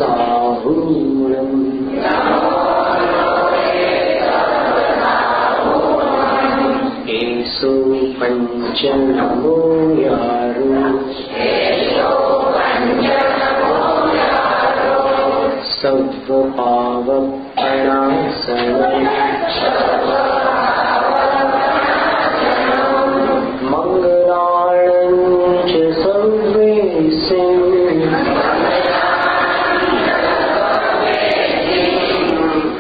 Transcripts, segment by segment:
साहूणम् एषु पंच नमो यारो सर्वपावप्रणाशनम् मंगलाणं च सर्वेषां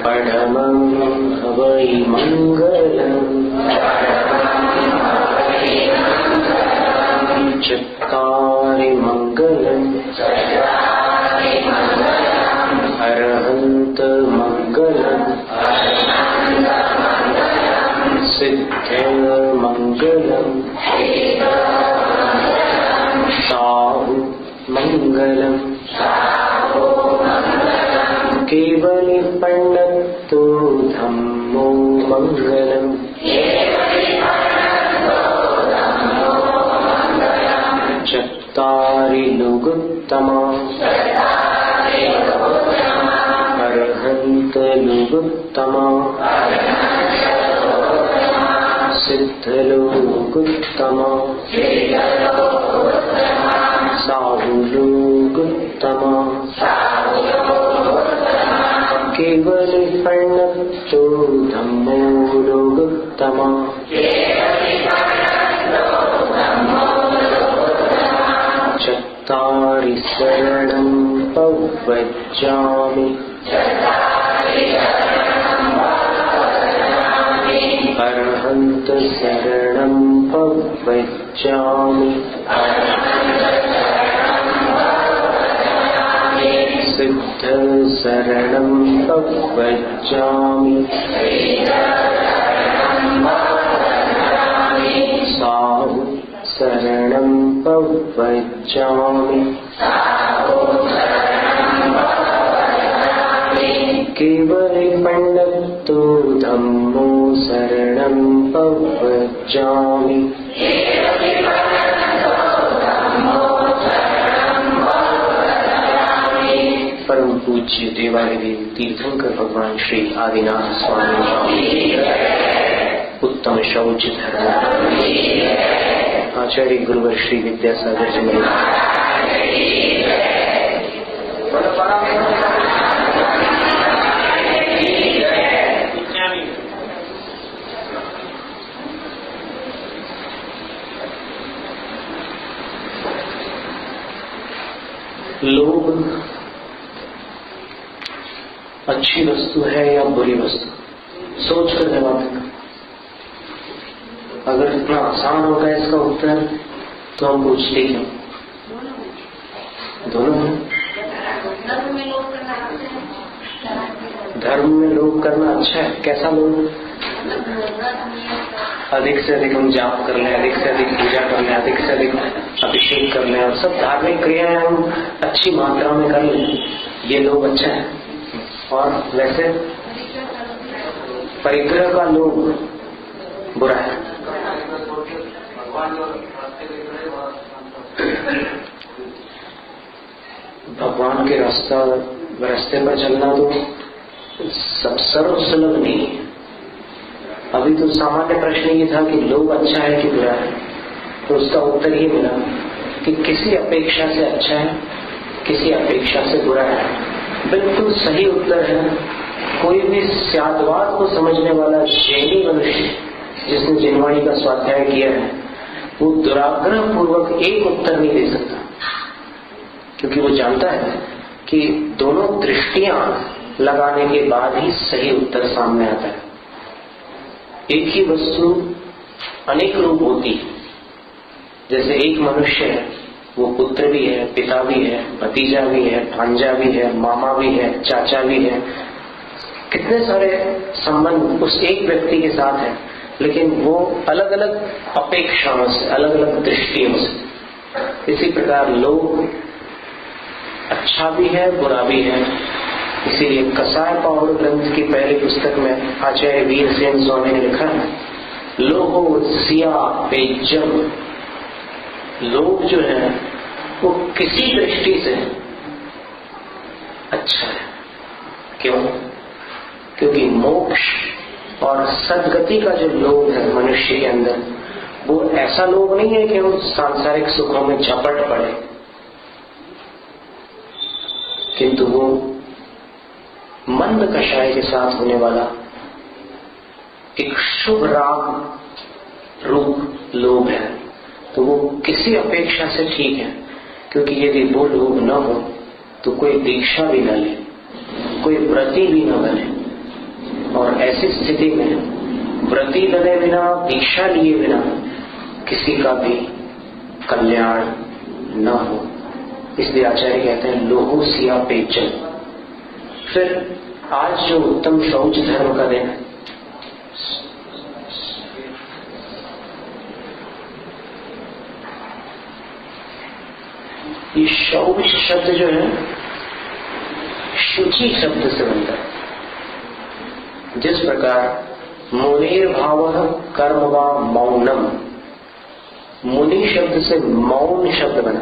परमं हवै मंगलम् चत्वारि मंगलम् अरहन्त मंगलम् सिद्ध मंगलम् साहु मंगलम् केवली पंडितो धम्मो मंगलम् चत्वारि लुगुत्तमा अरहन्त लुगुत्तमा सिद्ध लुगुत्तमा साहु लुगुत्तमा केवली पंडितो धम्मो लुगुत्तमा चत्वारि शरणं पवज्जामि अरहन्त शरणं पवज्जामि सिद्ध शरणं पवज्जामि साहु शरणं पवज्जामि केवली पंडितो धम्मो शरणं पवज्जामि परम पूज्य देवालय तीर्थंकर भगवान श्री आदिनाथ स्वामी उत्तम शौच धर्म आचार्य गुरुवर श्री विद्यासागर जी लोभ अच्छी वस्तु है या बुरी वस्तु, सोच कर जवाब देना। अगर इतना आसान होगा इसका उत्तर तो हम पूछते क्यों? दोनों हैं। धर्म में लोभ करना अच्छा है। कैसा लोभ? अधिक से अधिक हम जाप कर लें, अधिक से अधिक पूजा कर लें, अधिक से अधिक अभिषेक कर लें और सब धार्मिक क्रियाएं हम अच्छी मात्रा में कर लें, ये लोभ अच्छा है। और वैसे परिग्रह का लोभ बुरा है। भगवान के रास्ते पर चलना तो सब सर्व सुलभ नहीं है। अभी तो सामान्य प्रश्न ये था कि लोभ अच्छा है कि बुरा है, तो उसका उत्तर ये मिला कि किसी अपेक्षा से अच्छा है, किसी अपेक्षा से बुरा है। बिल्कुल सही उत्तर है। कोई भी स्यादवाद को समझने वाला जैनी मनुष्य जिसने जिनवाणी का स्वाध्याय किया है, वो दुराग्रह पूर्वक एक उत्तर नहीं दे सकता, क्योंकि वो जानता है कि दोनों दृष्टियां लगाने के बाद ही सही उत्तर सामने आता है। एक ही वस्तु अनेक रूप होती है। जैसे एक मनुष्य है, वो पुत्र भी है, पिता भी है, भतीजा भी है, भांजा भी है, मामा भी है, चाचा भी है। कितने सारे संबंध उस एक व्यक्ति के साथ है, लेकिन वो अलग अलग अपेक्षाओं से, अलग अलग दृष्टियों से। इसी प्रकार लोग अच्छा भी है, बुरा भी है। इसीलिए कसाय पावड़ ग्रंथ की पहली पुस्तक में आचार्य वीरसेन स्वामी ने लिखा है, लोहो सिया पेजम। लोभ जो है वो किसी दृष्टि से अच्छा है। क्यों? क्योंकि मोक्ष और सद्गति का जो लोभ है मनुष्य के अंदर, वो ऐसा लोभ नहीं है कि हम सांसारिक सुखों में झपट पड़े, किंतु वो मंद कषाय के साथ होने वाला एक शुभ राग रूप लोभ है। तो वो किसी अपेक्षा से ठीक है, क्योंकि यदि वो लोभ न हो तो कोई दीक्षा भी न ले, कोई व्रती भी न बने, और ऐसी स्थिति में व्रती बने बिना, दीक्षा लिए बिना किसी का भी कल्याण न हो। इसलिए आचार्य कहते हैं लोहो सिया पेचन। फिर आज जो उत्तम शौच धर्म का दिन है, ये शौच शब्द जो है शुचि शब्द से बनता है। जिस प्रकार मुनिर भाव कर्म व मौनम, मुनि शब्द से मौन शब्द बना।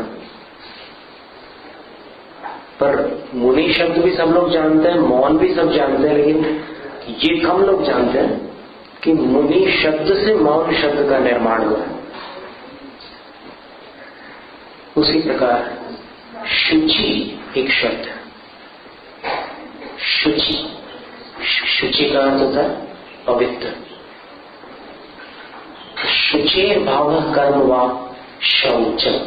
पर मुनि शब्द भी सब लोग जानते हैं, मौन भी सब जानते हैं, लेकिन ये कम लोग जानते हैं कि मुनि शब्द से मौन शब्द का निर्माण हुआ है। उसी प्रकार शुचि एक शब्द है। शुचि, शुचि का अर्थ होता है पवित्र। शुचेर भाव कर्म व शौचम,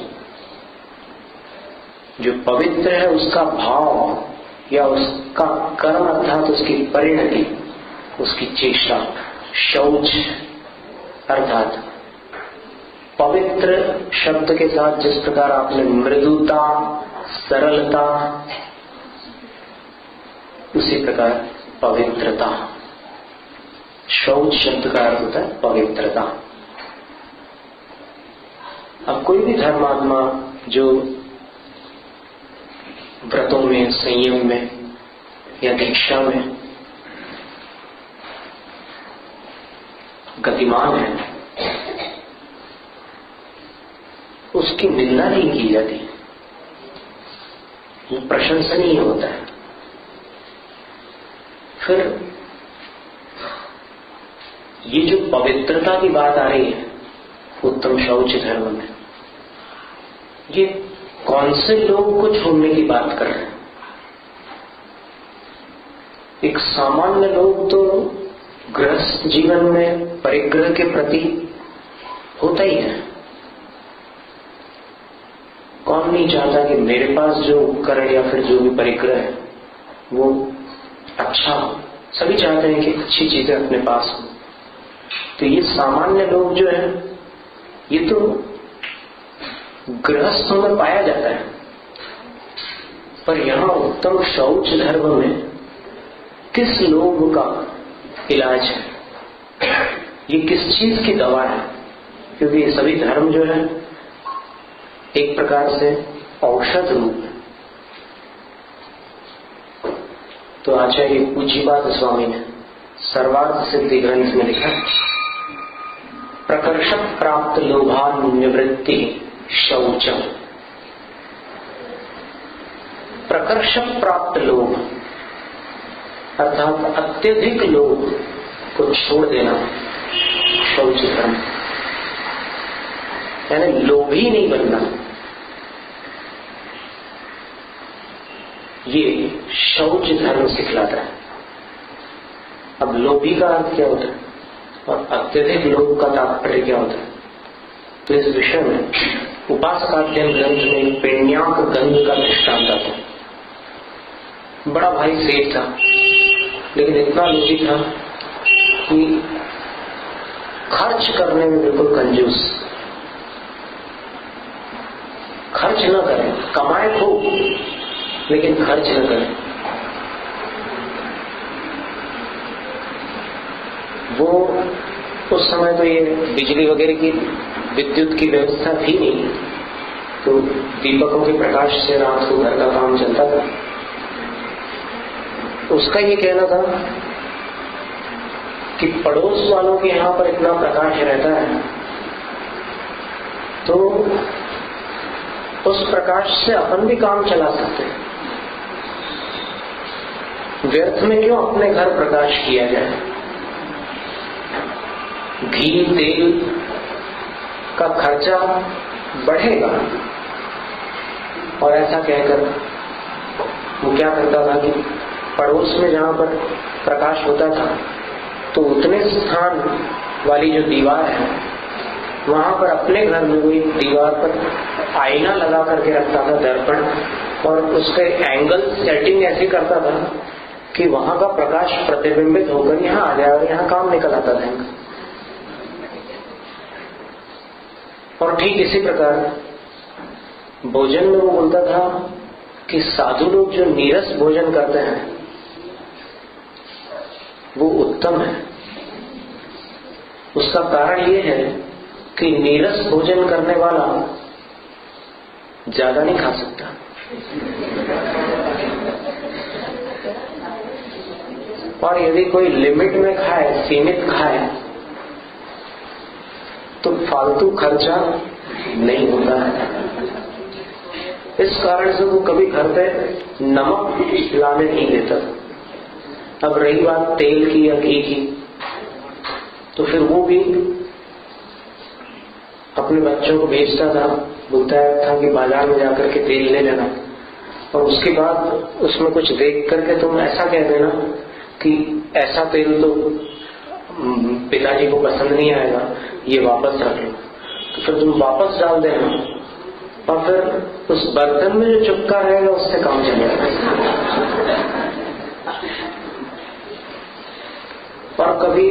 जो पवित्र है उसका भाव या उसका कर्म अर्थात उसकी परिणति, उसकी चेष्टा। शौच अर्थात पवित्र शब्द के साथ जिस प्रकार आपने मृदुता, सरलता, उसी प्रकार पवित्रता। शौच शब्द का अर्थ होता है पवित्रता। अब कोई भी धर्मात्मा जो व्रतों में, संयम में या दीक्षा में गतिमान है, उसकी निंदा नहीं की जाती, वो प्रशंसनीय होता है। फिर ये जो पवित्रता की बात आ रही है उत्तम शौच धर्म में, ये कौन से लोग को छोड़ने की बात कर रहे हैं? एक सामान्य लोग तो गृहस्थ जीवन में परिग्रह के प्रति होता ही है। कौन नहीं चाहता कि मेरे पास जो उपकरण या फिर जो भी परिग्रह है वो अच्छा हो। सभी चाहते हैं कि अच्छी चीजें अपने पास हो। तो ये सामान्य लोग जो है ये तो गृहस्थों में पाया जाता है, पर यहां उत्तम शौच धर्म में किस लोग का इलाज है, ये किस चीज की दवा है? क्योंकि ये सभी धर्म जो है एक प्रकार से औषध रूप है। तो आचार्य पूज्यपाद स्वामी ने सर्वार्थ सिद्धि ग्रंथ में लिखा, प्रकर्ष प्राप्त लोभान निवृत्ति शौचम। प्रकर्ष प्राप्त लोभ अर्थात अत्यधिक लोभ को छोड़ देना शौच धर्म, यानी लोभी नहीं बनना, ये शौच धर्म सिखलाता है। अब लोभी का अर्थ क्या होता है और अत्यधिक लोभ का तात्पर्य क्या होता है? तो इस विषय में उपासकाध्ययन ग्रंथ में पेण्याक गंध का दृष्टांत आता है। बड़ा भाई सेठ था, लेकिन इतना लोभी था कि खर्च करने में बिल्कुल कंजूस। खर्च न करें, कमाए खूब लेकिन खर्च न करें। वो उस समय तो ये बिजली वगैरह की, विद्युत की व्यवस्था थी नहीं, तो दीपकों के प्रकाश से रात को घर का काम चलता था। उसका ये कहना था कि पड़ोस वालों के यहां पर इतना प्रकाश रहता है तो उस प्रकाश से अपन भी काम चला सकते हैं। व्यर्थ में क्यों अपने घर प्रकाश किया जाए। घी तेल का खर्चा बढ़ेगा, और ऐसा कहकर वो क्या करता था कि पड़ोस में जहां पर प्रकाश होता था तो उतने स्थान वाली जो दीवार है वहां पर अपने घर में कोई दीवार पर आईना लगा करके रखता था, दर्पण, और उसके एंगल सेटिंग ऐसी करता था कि वहां का प्रकाश प्रतिबिंबित होकर यहाँ आ जाए और यहाँ काम निकल आता था। और ठीक इसी प्रकार भोजन में वो बोलता था कि साधु लोग जो नीरस भोजन करते हैं वो उत्तम है। उसका कारण ये है कि नीरस भोजन करने वाला ज्यादा नहीं खा सकता, और यदि कोई लिमिट में खाए, सीमित खाए, तो फालतू खर्चा नहीं होता है। इस कारण से वो कभी घर पे नमक लाने नहीं देता। अब रही बात तेल की या घी की, तो फिर वो भी अपने बच्चों को भेजता था, बोलता था कि बाजार में जाकर के तेल ले लेना, और उसके बाद उसमें कुछ देख करके तुम ऐसा कह देना कि ऐसा तेल तो पिताजी को पसंद नहीं आएगा, ये वापस रख लो। तो फिर तुम वापस डाल देना, और फिर उस बर्तन में जो चुपका रहेगा उससे काम चलेगा। और कभी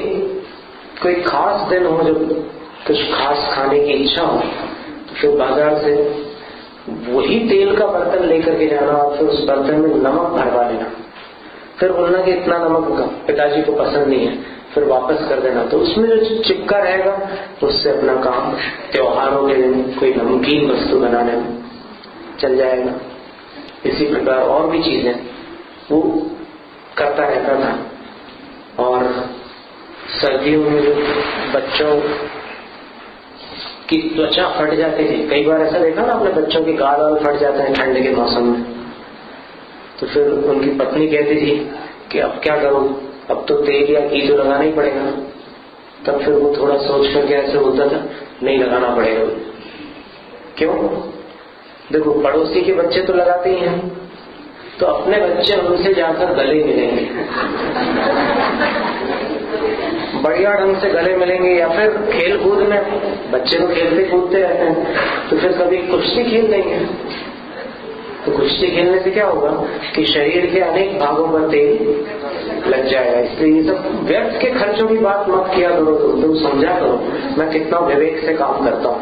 कोई खास दिन हो, जब कुछ खास खाने की इच्छा हो, तो फिर बाजार से वही तेल का बर्तन लेकर के जाना और फिर उस बर्तन में नमक भरवा लेना, फिर बोलना कि इतना नमक पिताजी को पसंद नहीं है, फिर वापस कर देना। तो उसमें जो चिपका रहेगा उससे अपना काम त्योहारों के दिन कोई नमकीन वस्तु बनाने में चल जाएगा। इसी प्रकार और भी चीजें वो करता रहता था। और सर्दियों में जो बच्चों की त्वचा फट जाती थी, कई बार ऐसा देखा ना आपने, बच्चों के गाल वाल फट जाते हैं ठंड के मौसम में, तो फिर उनकी पत्नी कहती थी कि अब क्या करूं, अब तो तेल या घी तो लगाना ही पड़ेगा। तब फिर वो थोड़ा सोच करके ऐसे होता था, नहीं लगाना पड़ेगा। क्यों? देखो, पड़ोसी के बच्चे तो लगाते ही हैं, तो अपने बच्चे उनसे जाकर गले मिलेंगे, बढ़िया ढंग से गले मिलेंगे। या फिर खेल कूद में, बच्चे तो खेलते कूदते रहते हैं, तो फिर कभी कुश्ती खेल लेंगे। तो कुश्ती खेलने से क्या होगा कि शरीर के अनेक भागों पर तेल लग जाएगा। इसलिए ये सब व्यर्थ के खर्चों की बात मत किया करो, तुम समझा करो मैं कितना विवेक से काम करता हूँ।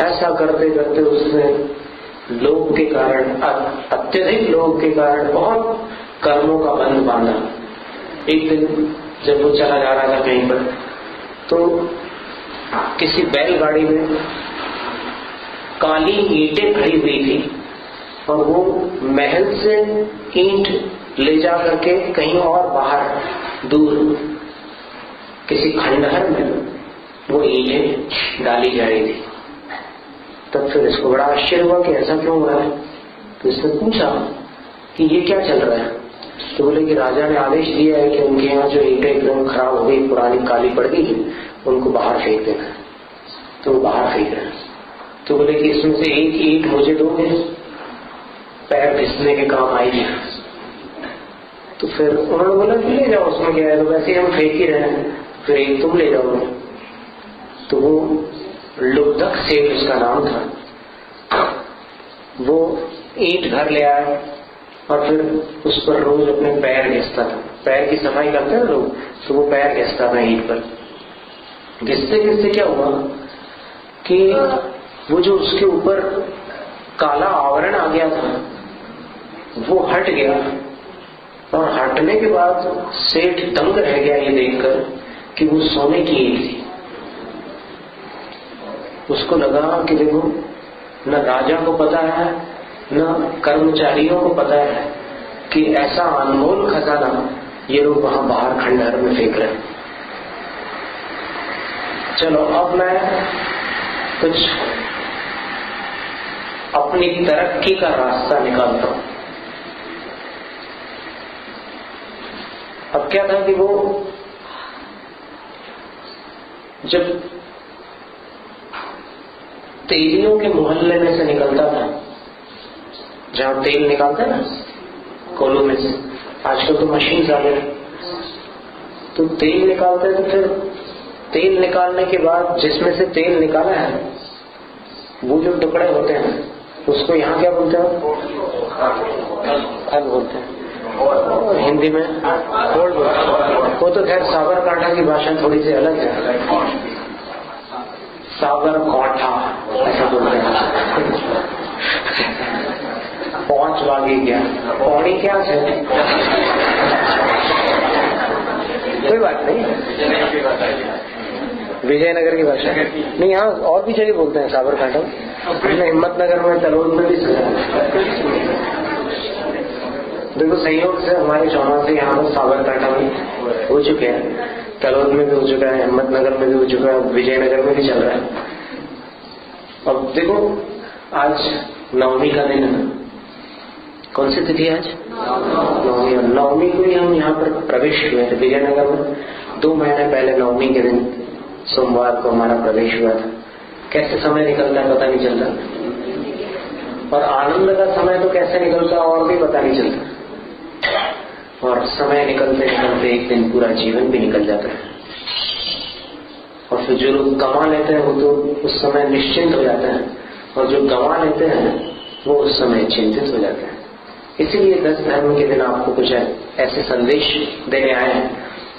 ऐसा करते करते उसने लोभ के कारण, अत्यधिक लोभ के कारण बहुत कर्मों का बंध बांधा। एक दिन जब वो चला जा रहा था कहीं पर, तो किसी बैलगाड़ी में काली ईंटें खड़ी हुई थी, और वो महल से ईंट ले जा करके कहीं और बाहर दूर किसी खंडहर में वो ईंटें डाली जा रही थी। तब फिर इसको बड़ा आश्चर्य हुआ कि ऐसा क्यों हो रहा है। तो इसने पूछा कि ये क्या चल रहा है। तो बोले कि राजा ने आदेश दिया है कि उनके यहाँ जो ईंटें एकदम खराब हो गई, पुरानी काली पड़ गई, उनको बाहर फेंक देना है। तो वो बाहर फेंक रहे हैं। तो बोले कि इसमें से एक ईंट मुझे दोगे, पैर घिसने के काम आएगी। तो फिर उन्होंने बोला कि ले जाओ, उसमें क्या है, तो वैसे हम फेंक ही रहे हैं, फिर एक तुम ले जाओगे। तो वो लुब्धक सेठ उसका नाम था, वो ईंट घर ले आया और फिर उस पर रोज अपने पैर घिसता था। पैर की सफाई करते हैं लोग, तो वो पैर घिसता था ईंट पर। घिसते घिसते क्या हुआ कि वो जो उसके ऊपर काला आवरण आ गया था वो हट गया, और हटने के बाद सेठ दंग रह गया ये देखकर कि वो सोने की ईंट थी। उसको लगा कि देखो, न राजा को पता है न कर्मचारियों को पता है कि ऐसा अनमोल खजाना ये लोग वहां बाहर खंडहर में फेंक रहे हैं। चलो अब मैं कुछ अपनी तरक्की का रास्ता निकालता हूं। अब क्या था कि वो जब तेलियों के मोहल्ले में से निकलता था, जहां तेल निकालते हैं ना कोलों में से, आजकल तो मशीन आ गई, तो तेल निकालते हैं, तो फिर तेल निकालने के बाद जिसमें से तेल निकाला है वो जो टुकड़े होते हैं उसको यहाँ क्या बोलते हैं? खल बोलते हैं, हिंदी में खोल बोलते हैं। वो तो खैर साबरकांठा की भाषा थोड़ी सी अलग है, साबरकांठा ऐसा बोलते हैं। पहुंच वागी क्या, पौड़ी क्या है, कोई बात नहीं, विजयनगर की भाषा नहीं, यहाँ और भी जगह बोलते हैं साबरकांठा, हमने हिम्मतनगर में, तलोद में भी सुना। देखो संयोग से हमारे चौमा से यहाँ पर साबरकांठा में हो चुके हैं, तलोद में भी हो चुका है, हिम्मतनगर में भी हो चुका है, विजयनगर में भी चल रहा है। अब देखो आज नवमी का दिन है, कौन सी तिथि आज? नवमी। नवमी को ही हम यहाँ पर प्रवेश हुए थे विजयनगर में, 2 महीने पहले नवमी के दिन सोमवार को हमारा प्रवेश हुआ था। कैसे समय निकलता है पता नहीं चलता, और आनंद का समय तो कैसे निकलता और भी पता नहीं चलता, और समय निकलते निकलते एक दिन पूरा जीवन भी निकल जाता है। और फिर जो लोग कमा लेते हैं वो तो उस समय निश्चिंत हो जाते हैं, और जो गंवा लेते हैं वो उस समय चिंतित हो जाते हैं। इसीलिए 10 धर्म के दिन आपको कुछ ऐसे संदेश देने आए हैं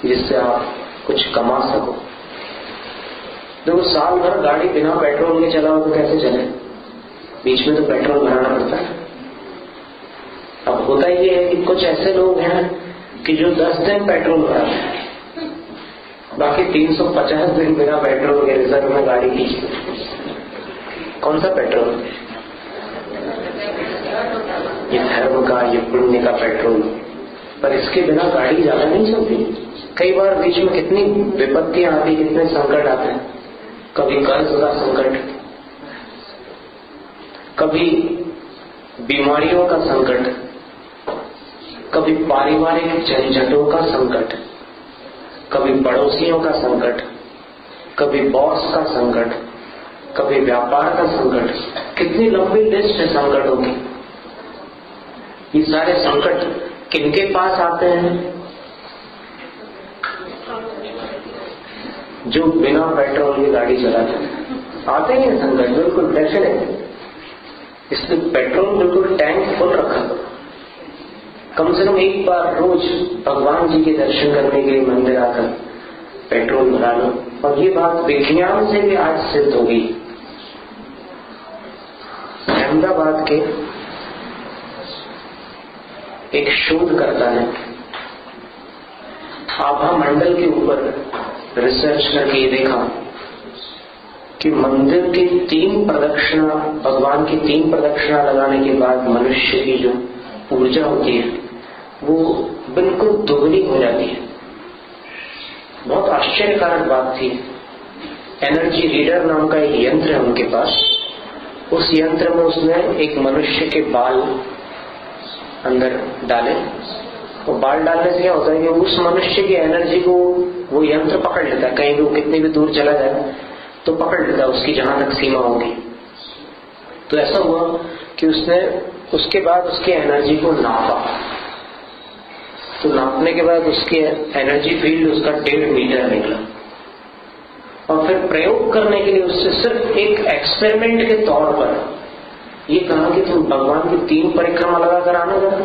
जिससे आप कुछ कमा सको। देखो साल भर गाड़ी बिना पेट्रोल के चलाओ तो कैसे चले, बीच में तो पेट्रोल भराना पड़ता है। अब होता ये है कि कुछ ऐसे लोग हैं कि जो 10 दिन पेट्रोल भराते हैं, बाकी 350 दिन बिना पेट्रोल के रिजर्व में गाड़ी की। कौन सा पेट्रोल? ये धर्म का, ये पुण्य का पेट्रोल। पर इसके बिना गाड़ी ज्यादा नहीं चलती। कई बार बीच में कितनी विपत्तियां आती, कितने संकट आते हैं। कभी कर्ज का संकट, कभी बीमारियों का संकट, कभी पारिवारिक झंझटों का संकट, कभी पड़ोसियों का संकट, कभी बॉस का संकट, कभी व्यापार का संकट। कितनी लंबी लिस्ट है संकटों की। ये सारे संकट किनके पास आते हैं? जो बिना पेट्रोल की गाड़ी चलाते हैं। आते ही हैं संकट, बिल्कुल डेफिनेट। इसलिए पेट्रोल बिल्कुल टैंक फुल रखा, कम से कम एक बार रोज भगवान जी के दर्शन करने के लिए मंदिर आकर पेट्रोल भरा लो। और ये बात विज्ञान से भी आज सिद्ध हो गई। अहमदाबाद के एक शोधकर्ता ने आभा मंडल के ऊपर रिसर्च करके ये देखा कि मंदिर की 3 प्रदक्षिणा, भगवान की 3 प्रदक्षिणा लगाने के बाद मनुष्य की जो ऊर्जा होती है वो बिल्कुल दोगुनी हो जाती है। बहुत आश्चर्यकारक बात थी। एनर्जी रीडर नाम का एक यंत्र है उनके पास। उस यंत्र में उसने एक मनुष्य के बाल अंदर डाले, और बाल डालने से क्या होता है कि उस मनुष्य की एनर्जी को वो यंत्र पकड़ लेता है। कहीं भी वो कितनी भी दूर चला जाए तो पकड़ लेता है, उसकी जहां तक सीमा होगी। तो ऐसा हुआ कि उसने उसके बाद उसकी एनर्जी को नापा। तो नापने के बाद उसकी एनर्जी फील्ड उसका 1.5 मीटर निकला। और फिर प्रयोग करने के लिए उससे सिर्फ एक एक्सपेरिमेंट के तौर पर ये कहा कि तुम भगवान की 3 परिक्रमा लगाकर आना जरा।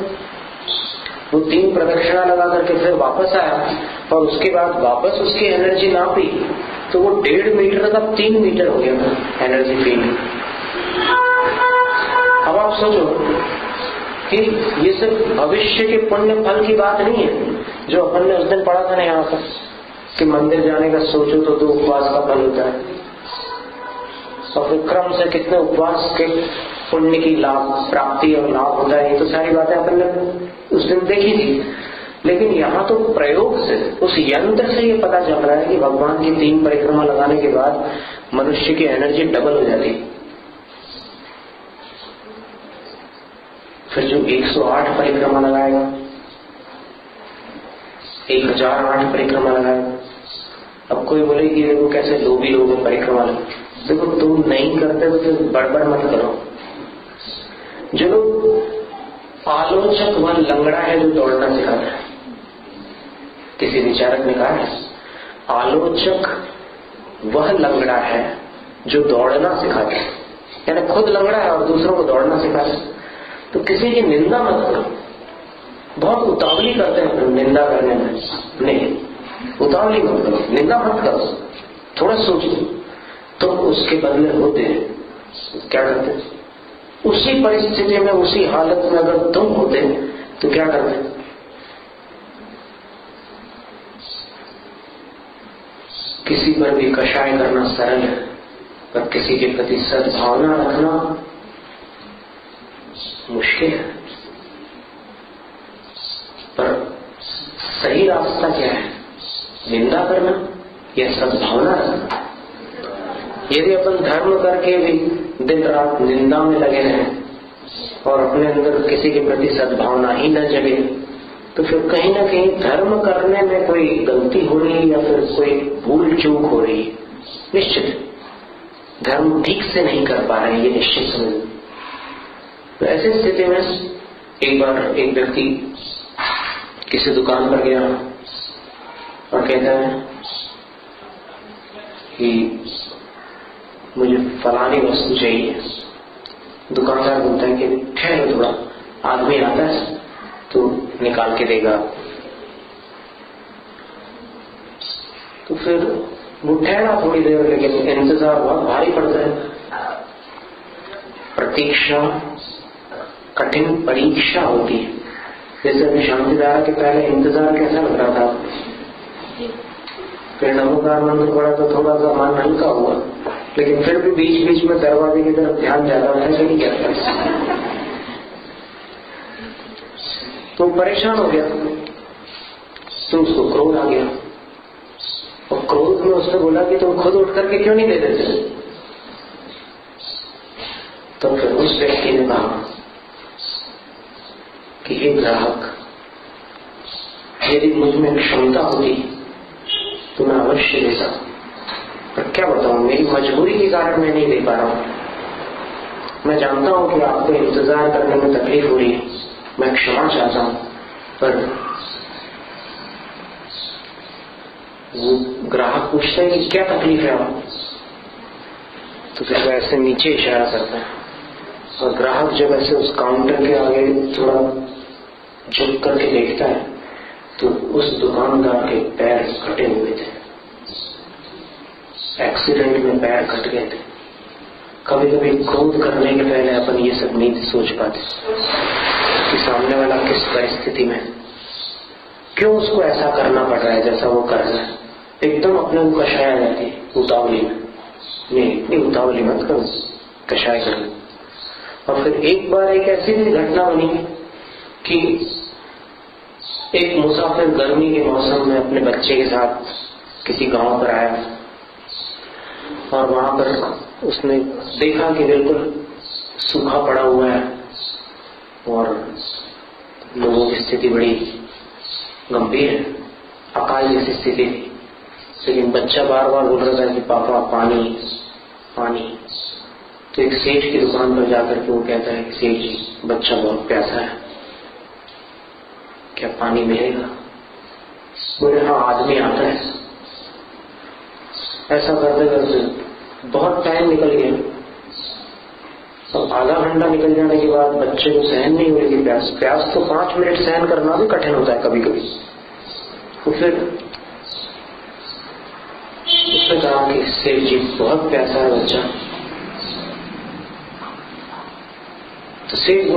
वो 3 प्रदक्षिणा लगा करके फिर वापस आया, और उसके बाद वापस उसकी एनर्जी नापी तो वो 1.5 मीटर का 3 मीटर हो गया था एनर्जी फील्ड। अब आप सोचो कि ये सिर्फ भविष्य के पुण्य फल की बात नहीं है जो अपन ने उस दिन पढ़ा था ना यहाँ पर कि मंदिर जाने का सोचो तो 2 उपवास का फल होता है, और फिर क्रम से कितने उपवास के पुण्य की लाभ प्राप्ति और लाभ होता है। ये तो सारी बातें अपन ने उस दिन देखी थी। लेकिन यहाँ तो प्रयोग से, उस यंत्र से ये पता चल रहा है कि भगवान की 3 परिक्रमा लगाने के बाद मनुष्य की एनर्जी डबल हो जाती। फिर जो 108 परिक्रमा लगाएगा 1008 परिक्रमा लगाए। अब कोई बोले कि देखो कैसे लोभी लोग हैं परिक्रमा लगाए। देखो तुम नहीं करते तो फिर बड़बड़ मत करो। जो लोग आलोचक वह लंगड़ा है जो दौड़ना सिखाता है। किसी विचारक ने कहा है आलोचक वह लंगड़ा है जो दौड़ना सिखाता है, यानी खुद लंगड़ा है और दूसरों को दौड़ना सिखाता है। तो किसी की निंदा मत करो। बहुत उतावली करते हैं निंदा करने में, नहीं उतावली मत करो, निंदा मत करो, थोड़ा सोचो। तो उसके बदले होते हैं क्या करते? उसी परिस्थिति में उसी हालत में अगर तुम होते तो क्या करते? किसी पर भी कषाय करना सरल है, पर किसी के प्रति सद्भावना रखना मुश्किल है। पर सही रास्ता क्या है? निंदा करना या सद्भावना रखना? यदि अपन धर्म करके भी दिन रात निंदा में लगे रहें और अपने अंदर किसी के प्रति सद्भावना ही न जगे, तो फिर कहीं ना कहीं धर्म करने में कोई गलती हो रही है या फिर कोई भूल चूक हो रही है। निश्चित धर्म ठीक से नहीं कर पा रहे हैं, ये निश्चित समझ। तो ऐसी स्थिति में एक बार एक व्यक्ति किसी दुकान पर गया और कहता है कि मुझे फलानी वस्तु चाहिए। दुकानदार बोलता है कि ठहरो थोड़ा, आदमी आता है तो निकाल के देगा। तो फिर वो ठहरा थोड़ी देर, लेकिन इंतजार बहुत भारी पड़ता है। प्रतीक्षा कठिन परीक्षा होती है। जैसे अभी शांतिधारा के पहले इंतजार कैसा लग रहा था, फिर नमोकानंद पड़ा तो थोड़ा सा मन हल्का हुआ, लेकिन फिर भी बीच बीच में दरवाजे की तरफ ध्यान ज्यादा है, नहीं क्या तो परेशान हो गया। तो उसको क्रोध आ गया और क्रोध में उसने बोला कि तुम खुद उठ करके क्यों नहीं दे देते? तो फिर उस व्यक्ति ने कहा कि हे ग्राहक, यदि मुझ में क्षमता होती तो मैं अवश्य देता, पर क्या बताऊं, मेरी मजबूरी के कारण मैं नहीं दे पा रहा हूं। मैं जानता हूं कि आपको इंतजार करने में तकलीफ हो रही है, मैं क्षमा चाहता हूं, पर वो ग्राहक पूछता है कि क्या तकलीफ है आप? तो फिर ऐसे नीचे इशारा करता है और ग्राहक जब ऐसे उस काउंटर के आगे थोड़ा झुक करके देखता है तो उस दुकानदार के पैर कटे हुए थे, एक्सीडेंट में पैर कट गए थे। कभी कभी क्रोध करने के पहले अपन ये सब नहीं सोच पाते कि सामने वाला किस परिस्थिति में, क्यों उसको ऐसा करना पड़ रहा है जैसा वो कर रहा है। एकदम अपने को कषाय आ जाती है उतावली में, नहीं इतनी उतावली मत करो, कषाय करो। और फिर एक बार एक ऐसी भी घटना बनी कि एक मुसाफिर गर्मी के मौसम में अपने बच्चे के साथ किसी गांव पर आया और वहां पर उसने देखा कि बिल्कुल सूखा पड़ा हुआ है और लोगों की स्थिति बड़ी गंभीर है, अकाल जैसी स्थिति थी। लेकिन बच्चा बार बार बोल रहा था कि पापा पानी पानी। तो एक सेठ की दुकान पर जाकर के वो कहता है कि सेठ जी, बच्चा बहुत प्यासा है, क्या पानी मिलेगा? बोले हाँ, आदमी आता है। ऐसा करते करते बहुत टाइम निकल गया। अब आधा घंटा निकल जाने के बाद बच्चे को सहन नहीं हो रही प्यास तो 5 मिनट सहन करना भी कठिन होता है कभी कभी। तो फिर उसने कहा कि सेठ जी बहुत प्यासा है बच्चा। तो सेठ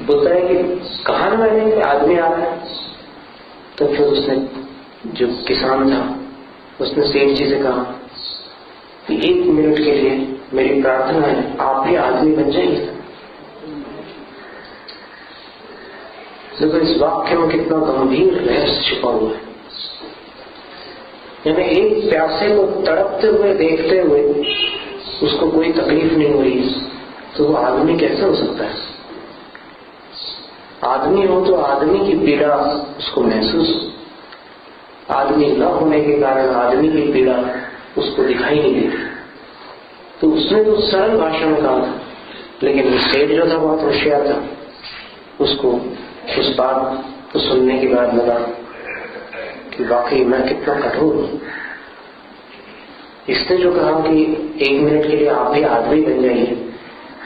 बोलता है कि कहा ना मैंने कि आदमी आ रहा है। तो फिर उसने, जो किसान था, उसने सेठ जी से कहा कि 1 मिनट के लिए मेरी प्रार्थना है, आप भी आदमी बन जाइए। देखो इस वाक्य में कितना गंभीर रहस्य छुपा हुआ है। यानी एक प्यासे को तड़पते हुए देखते हुए उसको कोई तकलीफ नहीं हो रही, तो वो आदमी कैसे हो सकता है? आदमी हो तो आदमी की पीड़ा उसको महसूस हो। आदमी न होने के कारण आदमी की पीड़ा उसको दिखाई नहीं देती। तो उसने तो सरल भाषा में कहा था, लेकिन सेठ जो था बहुत होशियार था, उसको उस बात को सुनने के बाद लगा कि वाकई मैं कितना कठोर हूं। इसने जो कहा कि 1 मिनट के लिए आप ही आदमी बन जाइए,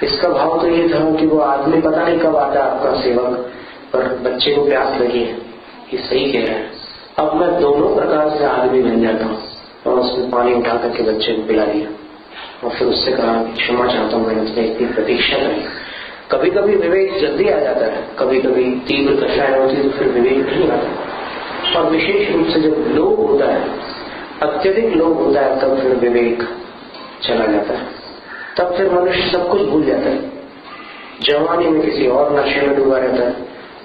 इसका भाव तो ये था कि वो आदमी पता नहीं कब आता है आपका सेवक, पर बच्चे को प्यास लगी है, ये सही कह रहा है, अब मैं दोनों प्रकार से आदमी बन जाता हूँ। और उसने पानी उठा करके बच्चे को पिला दिया और फिर उससे कहा क्षमा चाहता हूँ, मैंने उसने इतनी प्रतीक्षा करी। कभी कभी विवेक जल्दी आ जाता है, कभी कभी तीव्र कषाय होती है तो फिर विवेक नहीं आता। और विशेष रूप से जब लोभ होता है, अत्यधिक लोभ होता है, तब फिर विवेक चला जाता है। तब फिर मनुष्य सब कुछ भूल जाता है, जवानी में किसी और नशे में डूबा रहता है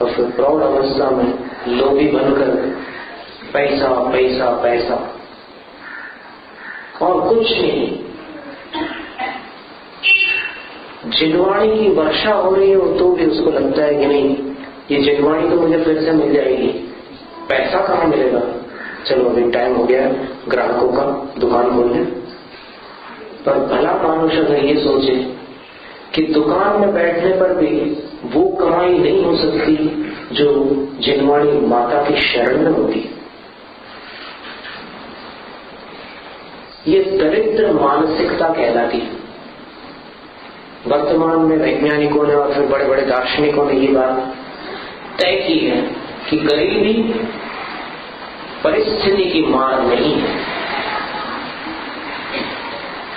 और फिर प्रौढ़ अवस्था में लोभी बनकर पैसा पैसा पैसा और कुछ नहीं। जिनवाणी की वर्षा हो रही हो तो भी उसको लगता है कि नहीं, ये जिनवाणी तो मुझे फिर से मिल जाएगी, पैसा कहाँ मिलेगा, चलो अभी टाइम हो गया है ग्राहकों का दुकान खोलने। पर भला मानुष अगर ये सोचे कि दुकान में बैठने पर भी वो कमाई नहीं हो सकती जो जिनवाणी माता की शरण में होती। ये दरिद्र मानसिकता कहलाती है। वर्तमान में वैज्ञानिकों ने और फिर बड़े बड़े दार्शनिकों ने ये बात तय की है कि गरीबी परिस्थिति की मार नहीं है,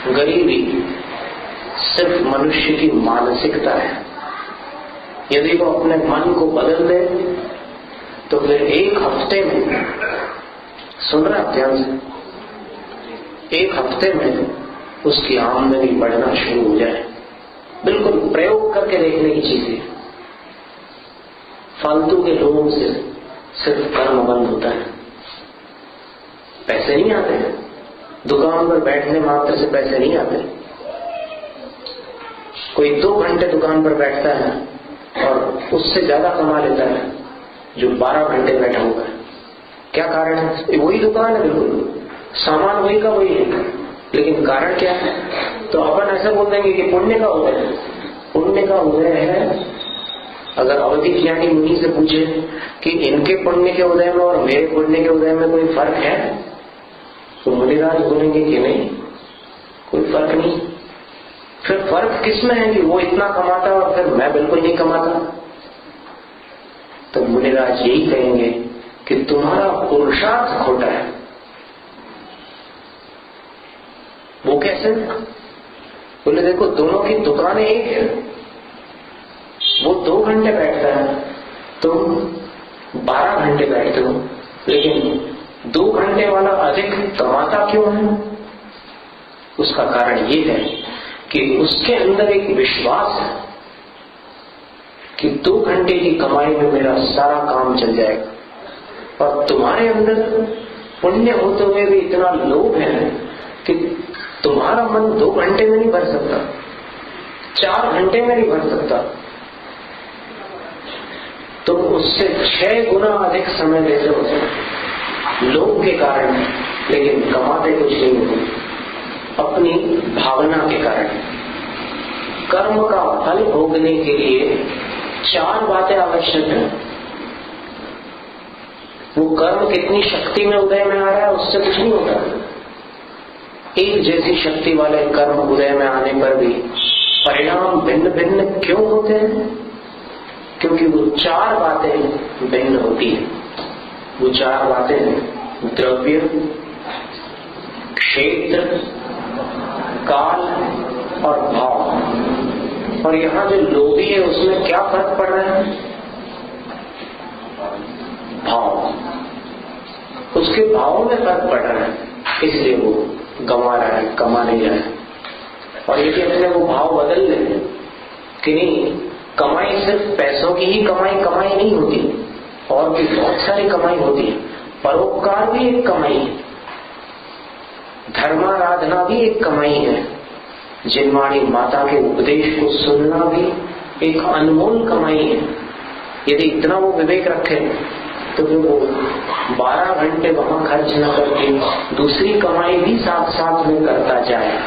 गरीबी सिर्फ मनुष्य की मानसिकता है। यदि वो अपने मन को बदल दे तो फिर 1 हफ्ते में, सुन रहा ध्यान से, 1 हफ्ते में उसकी आमदनी बढ़ना शुरू हो जाए। बिल्कुल प्रयोग करके देखने की चीज है। फालतू के लोगों से सिर्फ कर्म बंद होता है, पैसे नहीं आते हैं। दुकान पर बैठने मात्र से पैसे नहीं आते। कोई 2 घंटे दुकान पर बैठता है और उससे ज्यादा कमा लेता है जो 12 घंटे बैठा हुआ है। क्या कारण है? वही दुकान है, बिल्कुल सामान वही का वही है, लेकिन कारण क्या है? तो अपन ऐसा बोल देंगे कि पुण्य का उदय है। पुण्य का उदय है। अगर अवधि ज्ञानी मुनि से पूछे कि इनके पुण्य के उदय में और मेरे पुण्य के उदय में कोई फर्क है, तो मुनिराज बोलेंगे कि नहीं, कोई फर्क नहीं। फिर फर्क किसमें है कि वो इतना कमाता और फिर मैं बिल्कुल नहीं कमाता? तो मुनिराज यही कहेंगे कि तुम्हारा पुरुषार्थ खोटा है। वो कैसे? बोले देखो, दोनों की दुकानें एक है। वो 2 घंटे बैठता है, तुम 12 घंटे बैठते हो, लेकिन 2 घंटे वाला अधिक कमाता क्यों है? उसका कारण ये है कि उसके अंदर एक विश्वास है कि 2 घंटे की कमाई में मेरा सारा काम चल जाएगा। और तुम्हारे अंदर पुण्य होते हुए भी इतना लोभ है कि तुम्हारा मन 2 घंटे में नहीं भर सकता, 4 घंटे में नहीं भर सकता। तुम उससे 6 गुना अधिक समय देते हो लोभ के कारण, लेकिन कमाते कुछ नहीं हो, अपनी भावना के कारण। कर्म का फल भोगने के लिए 4 बातें आवश्यक है। वो कर्म कितनी शक्ति में उदय में आ रहा है उससे कुछ नहीं होता। एक जैसी शक्ति वाले कर्म उदय में आने पर भी परिणाम भिन्न भिन्न क्यों होते हैं? क्योंकि वो 4 बातें भिन्न होती हैं। वो 4 बातें हैं द्रव्य, क्षेत्र, काल और भाव। और यहाँ जो लोभी है उसमें क्या फर्क पड़ रहा है? भाव, उसके भावों में फर्क पड़ रहा है, इसलिए वो गंवा रहा है, कमा नहीं रहा है। और यदि अपने वो भाव बदल ले कि नहीं, कमाई सिर्फ पैसों की ही कमाई नहीं होती, और भी बहुत सारी कमाई होती है। परोपकार भी एक कमाई है, धर्माराधना भी एक कमाई है, जिनवाणी माता के उपदेश को सुनना भी एक अनमोल कमाई है। यदि इतना वो विवेक रखे तो फिर वो 12 घंटे वहां खर्च न करके दूसरी कमाई भी साथ साथ में करता जाए।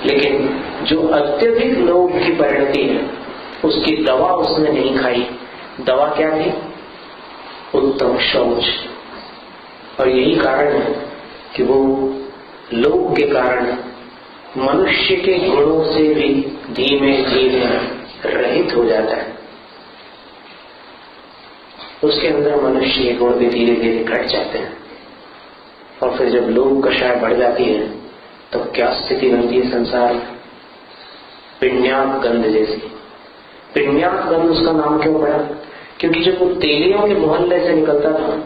लेकिन जो अत्यधिक लोभ की परिणति है, उसकी दवा उसने नहीं खाई। दवा क्या थी? उत्तम शौच। और यही कारण है कि वो लोभ के कारण मनुष्य के गुणों से भी धीमे धीमे रहित हो जाता है। उसके अंदर मनुष्य के गुण भी धीरे धीरे घट जाते हैं। और फिर जब लोभ कषाय बढ़ जाती है तब तो क्या स्थिति बनती है संसार में? पिण्याक गंध जैसी। पिण्याक गंध उसका नाम क्यों पड़ा? क्योंकि जब वो तेलियों के मोहल्ले से निकलता था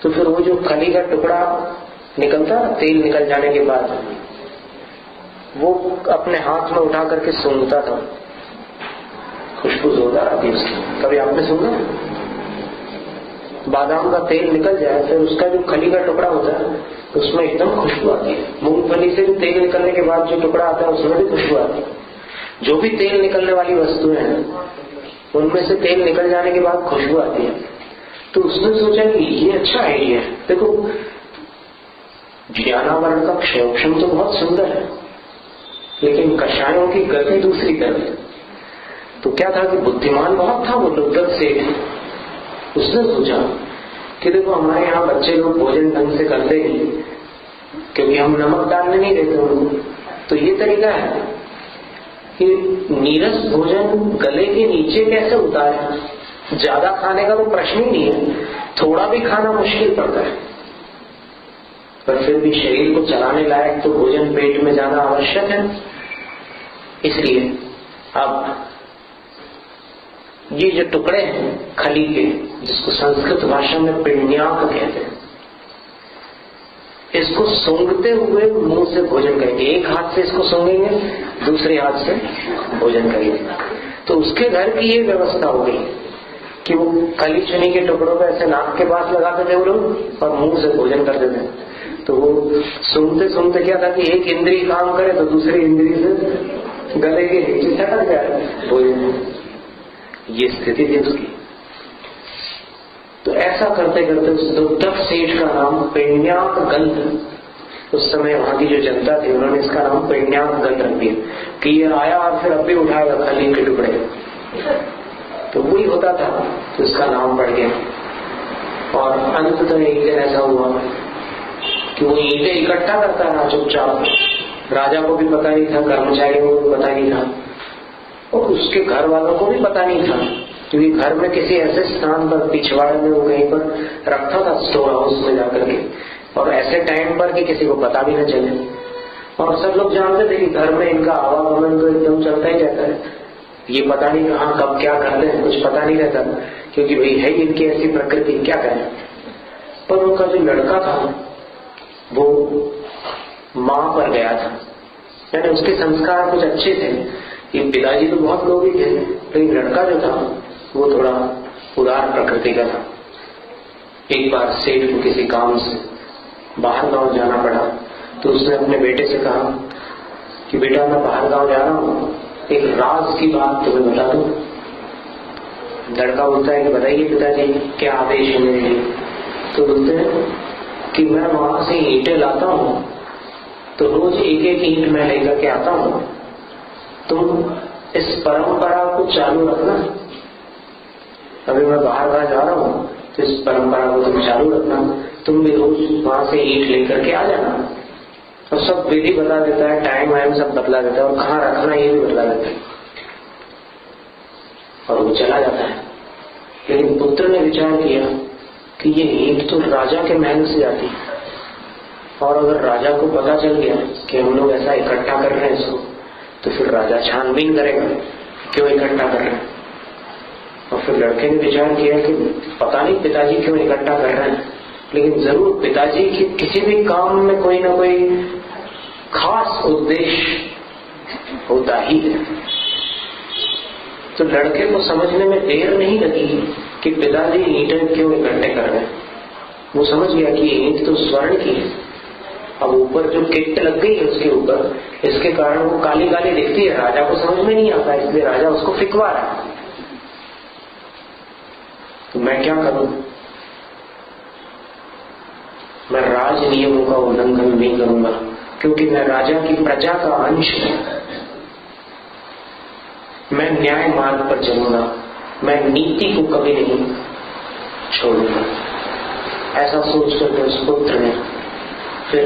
तो फिर वो जो खली का टुकड़ा निकलता, तेल निकल जाने के बाद वो अपने हाथ में उठा करके सूंघता था, खुशबू जोरदार आती उसकी। कभी आपने सूंघा? बादाम का तेल निकल जाए फिर उसका जो खली का टुकड़ा होता है तो उसमें एकदम खुशबू आती है। मूंगफली से भी तेल निकलने के बाद जो टुकड़ा आता है उसमें भी खुशबू आती है। जो भी तेल निकलने वाली वस्तुएं हैं उनमें से तेल निकल जाने के बाद खुशबू आती है। तो उसने सोचा कि ये अच्छा आइडिया है। देखो, ज्ञानावरण का क्षयोक्षम तो बहुत सुंदर है, लेकिन कषायों की गति दूसरी तरफ। तो क्या था कि बुद्धिमान बहुत था वो लुब्धक से। उसने सोचा कि देखो, हमारे यहाँ बच्चे लोग भोजन ढंग से करते नहीं क्योंकि हम नमक डालने नहीं देते उनको। तो ये तरीका है कि नीरस भोजन गले के नीचे कैसे उतारे। ज्यादा खाने का तो प्रश्न ही नहीं है, थोड़ा भी खाना मुश्किल पड़ता है, पर फिर भी शरीर को चलाने लायक तो भोजन पेट में जाना आवश्यक है। इसलिए अब ये जो टुकड़े हैं खली के, जिसको संस्कृत भाषा में पिण्याक कहते हैं, इसको सूंघते हुए मुंह से भोजन करेंगे। एक हाथ से इसको सूंघेंगे, दूसरे हाथ से भोजन करेंगे। तो उसके घर की ये व्यवस्था हो गई कि वो खली चुनी के टुकड़ों को ऐसे नाक के पास लगाते थे वो लोग और मुंह से भोजन करते थे। तो वो सूंघते सूंघते क्या था कि एक इंद्री काम करे तो दूसरी इंद्री से गले के नीचे चढ़ जाए भोजन। ये स्थिति थी उसकी। तो ऐसा करते करते उस दुग्धक सेठ का नाम पिण्याक गंध, उस समय वहां की जो जनता थी उन्होंने इसका नाम पिण्याक गंध रख दिया कि ये आया और फिर अब भी उठाएगा खली के टुकड़े। तो वही होता था तो इसका नाम बढ़ गया। और अंततः एक दिन ऐसा हुआ कि वो ईंटें इकट्ठा करता रहा चुपचाप। राजा को भी पता नहीं था, कर्मचारियों को भी पता नहीं था, और उसके घर वालों को भी पता नहीं था, क्योंकि घर में किसी ऐसे स्थान पर पिछवाड़े में वो कहीं पर रखता था स्टोर हाउस में जाकर के, और ऐसे टाइम पर कि किसी को पता भी न चले। और सब लोग जानते थे कि घर में इनका आवागमन तो एकदम चलता ही रहता है, ये पता नहीं कहाँ कब क्या करते हैं, कुछ पता नहीं रहता, क्योंकि भाई है इनकी ऐसी प्रकृति, क्या करें। पर उनका जो लड़का था वो मां पर गया था, यानी उसके संस्कार कुछ अच्छे थे। ये पिताजी तो बहुत लोग ही थे, लेकिन लड़का जो था वो थोड़ा उदार प्रकृति का था। एक बार सेठ को किसी काम से बाहर गांव जाना पड़ा, तो उसने अपने बेटे से कहा कि बेटा मैं बाहर गांव जा रहा हूँ, एक राज की बात तुम्हें बता दूं। लड़का बोलता है कि बताइए पिताजी, क्या आदेश है मेरे लिए। तो बोलते हैं कि मैं वहां से ईंटें लाता हूँ, तो रोज एक एक ईंट मैं लेकर के आता हूँ, तुम इस परंपरा को चालू रखना। अभी मैं बाहर जा रहा हूँ तो इस परंपरा को तुम चालू रखना, तुम भी रोज वहां से ईंट लेकर के आ जाना। और सब विधि बता देता है, टाइम वाइम सब बतला देता है, और कहाँ रखना ये भी बतला देता है। और वो चला जाता है। लेकिन पुत्र ने विचार किया कि ये ईंट तो राजा के महल से जाती है, और अगर राजा को पता चल गया कि हम लोग ऐसा इकट्ठा कर रहे हैं इसको, तो फिर राजा छानबीन करेगा क्यों इकट्ठा कर रहे हैं। और फिर लड़के ने विचार किया कि पता नहीं पिताजी क्यों इकट्ठा कर रहे हैं, लेकिन जरूर पिताजी के किसी भी काम में कोई ना कोई खास उद्देश्य होता ही है। तो लड़के को समझने में देर नहीं लगी कि पिताजी ईंटें क्यों इकट्ठे कर रहे हैं। वो समझ गया कि ईंट तो स्वर्ण की है, अब ऊपर जो किट लग गई है उसके ऊपर, इसके कारण वो काली काली दिखती है, राजा को समझ में नहीं आता, इसलिए राजा उसको फिकवा रहा है। मैं क्या करूं? मैं राज नियमों का उल्लंघन नहीं करूंगा, क्योंकि मैं राजा की प्रजा का अंश हूं। मैं न्याय मार्ग पर चलूंगा, मैं नीति को कभी नहीं छोड़ूंगा। ऐसा सोचकर के उस पुत्र ने फिर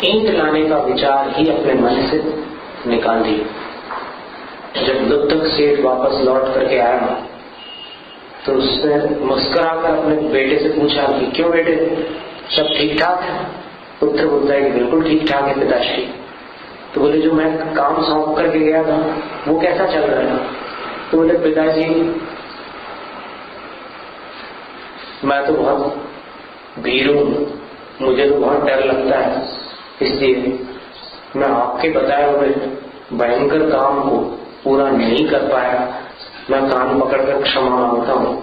ईंट लाने का विचार ही अपने मन से निकाल दिया। जब लुब्धक सेठ वापस लौट करके आया तो उसने मुस्कुराकर अपने बेटे से पूछा कि क्यों बेटे, सब ठीक ठाक है? पुत्र बोलता है कि बिल्कुल ठीक ठाक है पिताश्री। तो बोले जो मैं काम सौंप करके गया था वो कैसा चल रहा है? तो बोले पिताजी मैं तो बहुत भीरू हूं, मुझे तो बहुत डर लगता है, इसलिए मैं आपके बताए हुए भयंकर काम को पूरा नहीं कर पाया। मैं कान पकड़कर क्षमा मांगता हूं,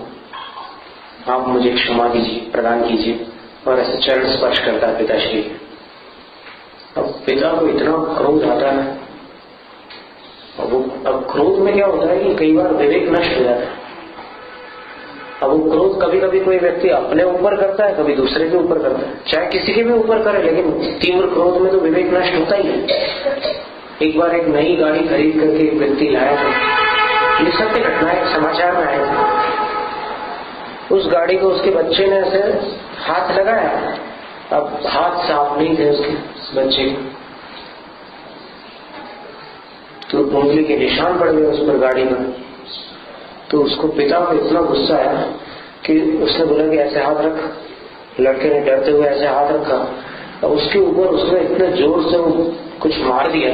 आप मुझे क्षमा कीजिए, प्रदान कीजिए। और ऐसे चरण स्पर्श करता है पिताश्री। अब पिता को इतना क्रोध आता है, अब क्रोध में क्या होता है कि कई बार विवेक नष्ट हो जाता है। अब वो क्रोध कभी कभी कोई व्यक्ति अपने ऊपर करता है, कभी दूसरे के ऊपर करता है, चाहे किसी के भी ऊपर करे, लेकिन तीव्र क्रोध में तो विवेक नष्ट होता ही है। एक बार एक नई गाड़ी खरीद करके एक व्यक्ति लाया था, ये सत्य घटना एक समाचार में आया था। उस गाड़ी को उसके बच्चे ने ऐसे हाथ लगाया, अब हाथ साफ नहीं थे उसके बच्चे के, तो उंगली के निशान पड़ गए उस पर गाड़ी में। तो उसको पिता को इतना गुस्सा आया कि उसने बोला कि ऐसे हाथ रख। लड़के ने डरते हुए ऐसे हाथ रखा, अब उसके ऊपर उसने इतने जोर से कुछ मार दिया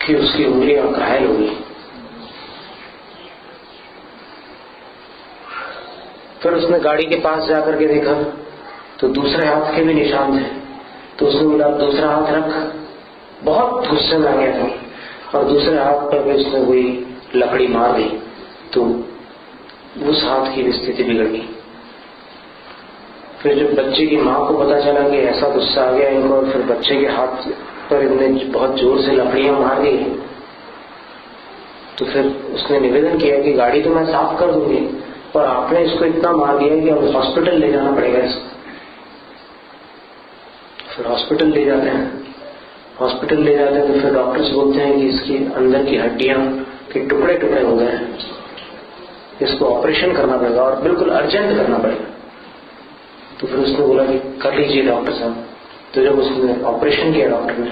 कि उसकी उंगलियां घायल हो गई। फिर उसने गाड़ी के पास जाकर के देखा तो दूसरे हाथ के भी निशान थे। तो उसने बोला दूसरा हाथ रख। बहुत गुस्से में आ गया था और दूसरे हाथ पर भी उसने वही लकड़ी मार दी, तो उस हाथ की स्थिति बिगड़ गई। फिर जब बच्चे की माँ को पता चला कि ऐसा गुस्सा आ गया इनको, और फिर बच्चे के हाथ पर इन्होंने बहुत जोर से लकड़ियां मार दी, तो फिर उसने निवेदन किया कि गाड़ी तो मैं साफ कर दूंगी, और आपने इसको इतना मार दिया कि अब हॉस्पिटल ले जाना पड़ेगा इसको। फिर हॉस्पिटल ले जाते हैं। हॉस्पिटल ले जाते हैं तो फिर डॉक्टर्स बोलते हैं कि इसकी अंदर की हड्डियां के टुकड़े टुकड़े हो गए हैं, इसको ऑपरेशन करना पड़ेगा और बिल्कुल अर्जेंट करना पड़ेगा। तो फिर उसने बोला कि कर लीजिए डॉक्टर साहब। तो जब उसने ऑपरेशन किया डॉक्टर ने,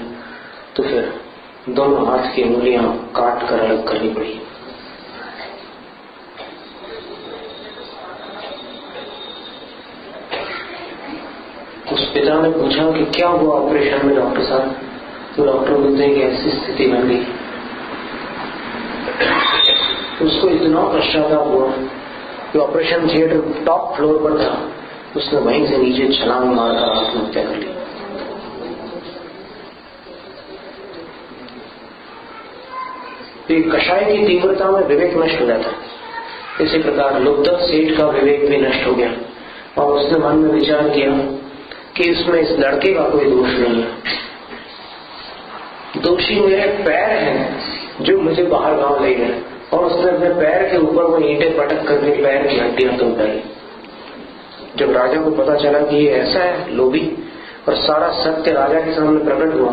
तो फिर दोनों हाथ की उंगलियां काट कर अलग करनी पड़ी। उस पिता ने पूछा कि क्या हुआ ऑपरेशन में डॉक्टर साहब? तो डॉक्टर बोलते हैं कि ऐसी स्थिति बन गई। उसको इतना पश्चाताप हुआ कि ऑपरेशन थिएटर टॉप फ्लोर पर था, उसने वहीं से नीचे छलांग मारकर आत्महत्या कर ली। कषाय की तीव्रता में विवेक नष्ट हो जाता है। इसी प्रकार लुब्धक सेठ का विवेक भी नष्ट हो गया और उसने मन में विचार किया कि इसमें इस लड़के का कोई दोष नहीं है, दोषी मेरे पैर हैं जो मुझे बाहर गांव ले गए। और उसने अपने पैर के ऊपर वो ईंटें पटक करके पैर की हड्डियां तोड़ डाली। जब राजा को पता चला कि ये ऐसा है लोभी, और सारा सत्य राजा के सामने प्रकट हुआ,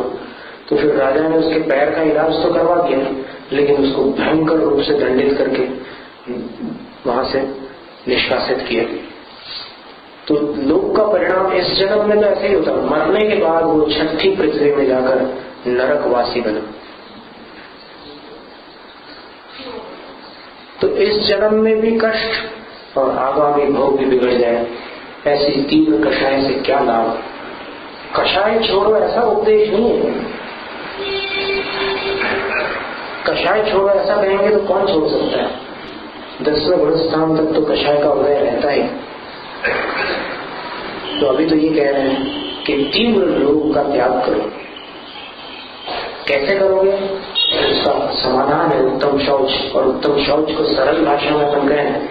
तो फिर राजा ने उसके पैर का इलाज तो करवा दिया, लेकिन उसको भयंकर रूप से दंडित करके वहां से निष्कासित किया। तो लोक का परिणाम इस जन्म में तो ऐसे ही होता, मरने के बाद वो छठी पृथ्वी में जाकर नरकवासी बना। तो इस जन्म में भी कष्ट और आगामी भोग भी बिगड़ जाए, ऐसी तीव्र कषाय से क्या लाभ? कषाय छोड़ो ऐसा उपदेश नहीं है। कषाय छोड़ो ऐसा कहेंगे तो कौन छोड़ सकता है? 10वें गुणस्थान तक तो कषाय का उदय रहता है। तो अभी तो ये कह रहे हैं कि तीव्र रोग का त्याग करो। कैसे करोगे? इसका समाधान है उत्तम शौच, और उत्तम शौच को सरल भाषा में हम कहें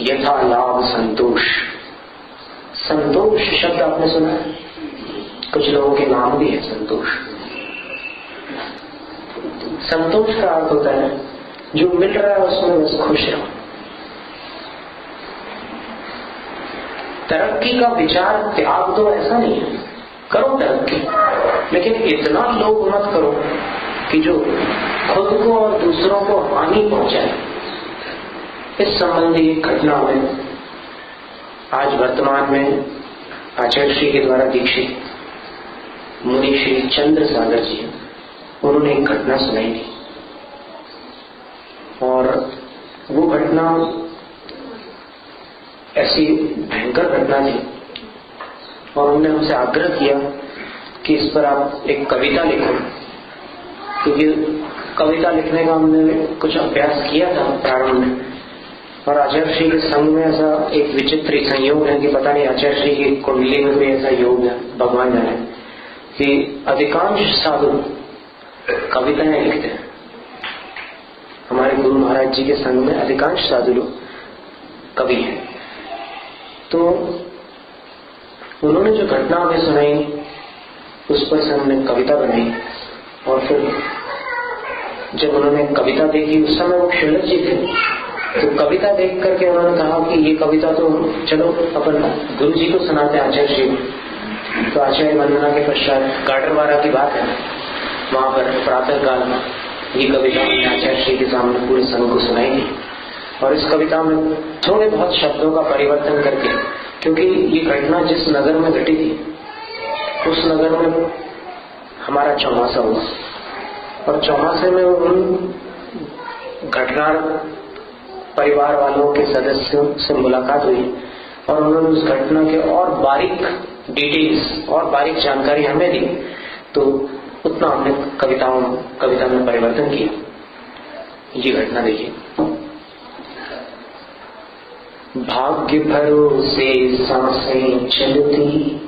यथा लाभ संतोष। संतोष शब्द आपने सुना है, कुछ लोगों के नाम भी है संतोष। संतोष का अर्थ होता है जो मिल रहा है उसमें बस खुश रहो। तरक्की का विचार त्याग दो ऐसा नहीं है, करो तरक्की, लेकिन इतना लोभ मत करो कि जो खुद को और दूसरों को हानि पहुंचाए। इस संबंधी एक घटना है आज वर्तमान में आचार्य श्री के द्वारा दीक्षित मुनि श्री चंद्र सागर जी, उन्होंने एक घटना सुनाई थी और वो घटना ऐसी भयंकर घटना थी और उन्होंने हमसे आग्रह किया कि इस पर आप एक कविता लिखो, क्योंकि कविता लिखने का हमने कुछ अभ्यास किया था प्रारंभ में। और आचार्य श्री के संग में ऐसा एक विचित्र संयोग है कि पता नहीं आचार्य श्री की कुंडली में भी ऐसा योग है, भगवान जाने, कि अधिकांश साधु कविताएं लिखते हैं। हमारे गुरु महाराज जी के संग में अधिकांश साधु लोग कवि हैं। तो उन्होंने जो घटना हमें सुनाई उस पर से हमने कविता बनाई और फिर जब उन्होंने कविता देखी, उस समय वो क्षुल्लक जी थे, तो कविता देख करके उन्होंने कहा कि ये कविता तो चलो अपन गुरु जी को सुनाते हैं आचार्य श्री। तो आचार्य वंदना के पश्चात गाडरवारा की बात है, वहां पर प्रातः काल में ये कविता हमने आचार्य श्री के सामने पूरे संघ को सुनाई थी। और इस कविता में थोड़े बहुत शब्दों का परिवर्तन करके, क्योंकि ये घटना जिस नगर में घटी थी उस नगर में हमारा चौमासा हुआ और चौमासे में उन घटना परिवार वालों के सदस्यों से मुलाकात हुई और उन्होंने उस घटना के और बारीक डिटेल्स और बारीक जानकारी हमें दी। तो उतना हमने कविता में परिवर्तन किया। ये घटना देखिए। भाग्य भरोसे सांसें चलती,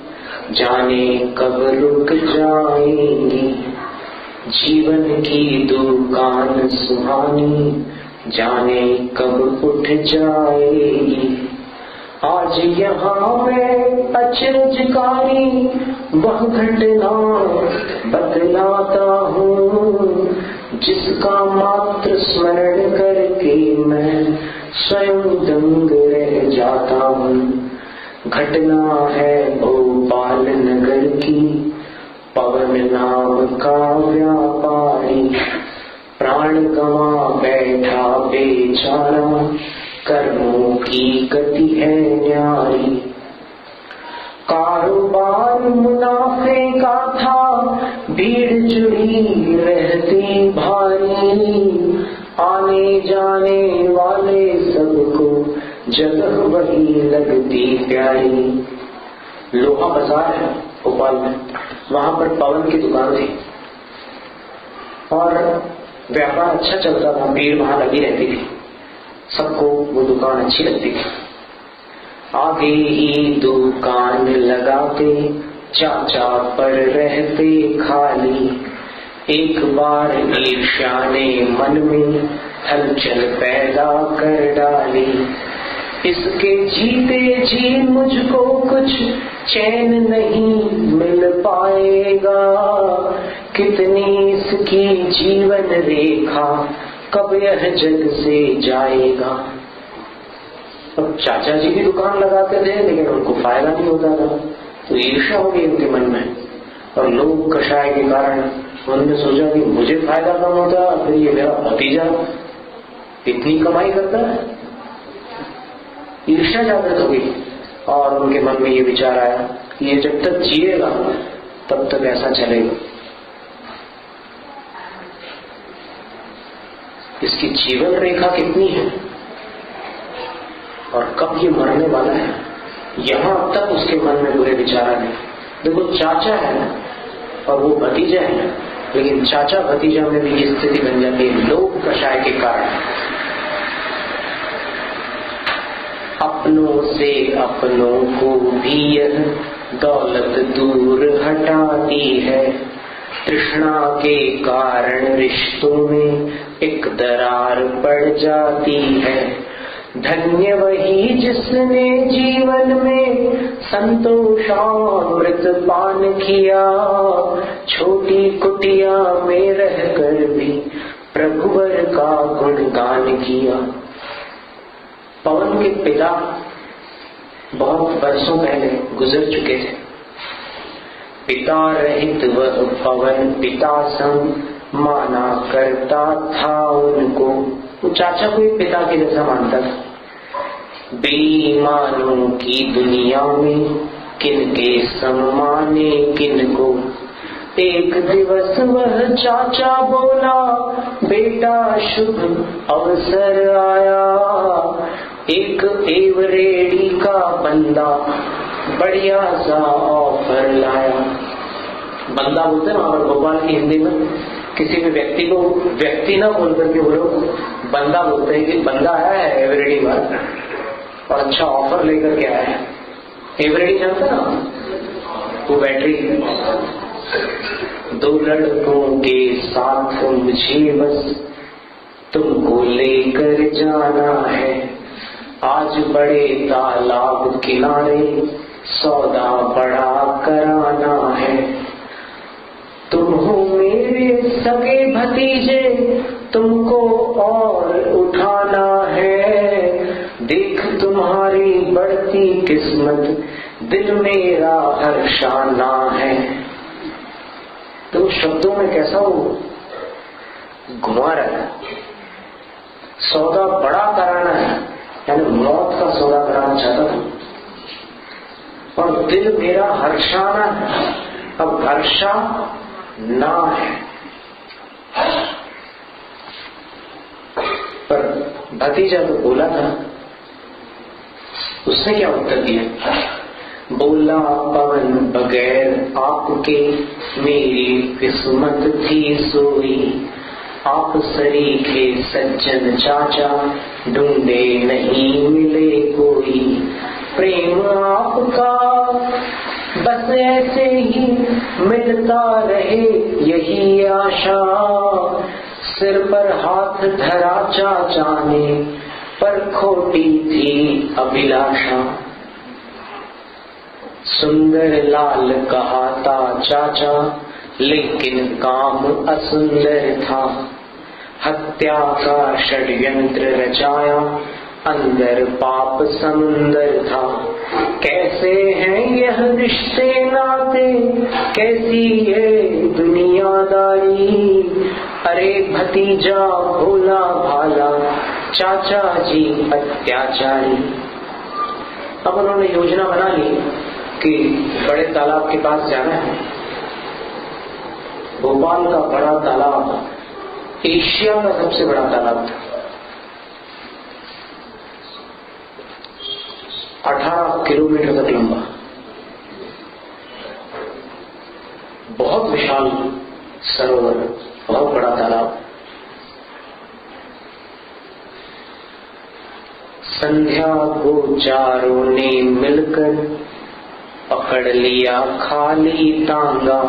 जाने कब रुक जाएंगी, जीवन की दुकान सुहानी, जाने कब उठ जाएगी। आज यहाँ मैं अचरजकारी वह घटना बतलाता हूँ, जिसका मात्र स्मरण करके मैं स्वयं दंग रह जाता हूँ। घटना है भोपाल नगर की, पवन नाम का व्यापारी, प्राण गंवा बैठा बेचारा, कर्मों की गति है न्यारी। कारोबार मुनाफे का था, भीड़ जुड़ी रहती भारी, आने जाने वाले सबको जगह वही लगती प्यारी। लोहा बाजार है भोपाल में, वहां पर पवन की दुकान थी और व्यापार अच्छा चलता था, भीड़ वहां लगी रहती थी, सबको वो दुकान अच्छी लगती थी। आगे ही दुकान लगाते चाचा पर रहते खाली, एक बार ईर्ष्या ने मन में हलचल पैदा कर डाली। इसके जीते जी मुझको कुछ चैन नहीं मिल पाएगा, कितनी इसकी जीवन रेखा, कब यह जग से जाएगा। अब चाचा जी भी दुकान लगाते थे लेकिन उनको फायदा नहीं होता था, तो ईर्ष्या हो गई उनके मन में और लोग कषाय के कारण उन्होंने सोचा कि मुझे फायदा कम होता, फिर ये मेरा भतीजा इतनी कमाई करता है। ईर्ष्या जागृत हो गई और उनके मन में ये विचार आया कि ये जब तक जिएगा तब तक ऐसा चलेगा। इसकी जीवन रेखा कितनी है और कब ये मरने वाला है, यहां तक उसके मन में बुरे विचार आए। देखो चाचा है और वो भतीजा है, लेकिन चाचा भतीजा में भी ये स्थिति बन जाती है लोग कषाय के कारण। अपनों से अपनों को भी यह दौलत दूर हटाती है, तृष्णा के कारण रिश्तों में एक दरार पड़ जाती है। धन्य वही जिसने जीवन में संतोषामृत पान किया, छोटी कुटिया में रहकर भी प्रभुवर का गुणगान किया। पवन के पिता बहुत वर्षों पहले गुजर चुके थे। पिता रहित वह पवन पिता संग माना करता था उनको। वो चाचा को ही पिता के जैसा मानता था। बेईमानों की दुनिया में किनके सम्माने किनको। एक दिवस वह चाचा बोला, बेटा शुभ अवसर आया। एक एवरेडी का बंदा बढ़िया सा ऑफर लाया। बंदा बोलते हैं और भोपाल की हिंदी में किसी भी व्यक्ति को व्यक्ति ना बोल करके वो लोग बंदा बोलते हैं कि बंदा आया है एवरेडी वाला और अच्छा ऑफर लेकर के आया है। एवरेडी जानते ना, वो बैटरी। दो लड़कों के साथ मुझे बस तुमको लेकर जाना है। आज बड़े तालाब किनारे सौदा बड़ा कराना है। तुम हो मेरे सगे भतीजे, तुमको और उठाना है। देख तुम्हारी बढ़ती किस्मत, दिल मेरा हर्षाना है। तो शब्दों में कैसा वो घुमा रहा है। सौदा बड़ा कराना है, यानी मौत का सौदा कराना चाहता था। और दिल मेरा हर्षाना है, अब हर्षा ना है। पर भतीजा तो बोला था, उसने क्या उत्तर दिया? बोला पवन बगैर आपके मेरी किस्मत थी सोई। आप सरीखे सज्जन चाचा ढूंढे नहीं मिले कोई। प्रेम आपका बस ऐसे ही मिलता रहे यही आशा। सिर पर हाथ धरा चाचा ने पर खोटी थी अभिलाषा। सुंदर लाल कहा था चाचा लेकिन काम असुंदर था। हत्या का षड्यंत्र रचाया अंदर पाप समुंदर था। कैसे हैं यह रिश्ते नाते, कैसी है दुनियादारी। अरे भतीजा भोला भाला, चाचा जी अत्याचारी। अब उन्होंने योजना बना ली कि बड़े तालाब के पास जाना है। भोपाल का बड़ा तालाब एशिया का सबसे बड़ा तालाब था। 18 किलोमीटर तक लंबा, बहुत विशाल सरोवर, बहुत बड़ा तालाब। संध्या को चारों ने मिलकर पकड़ लिया खाली तांगा।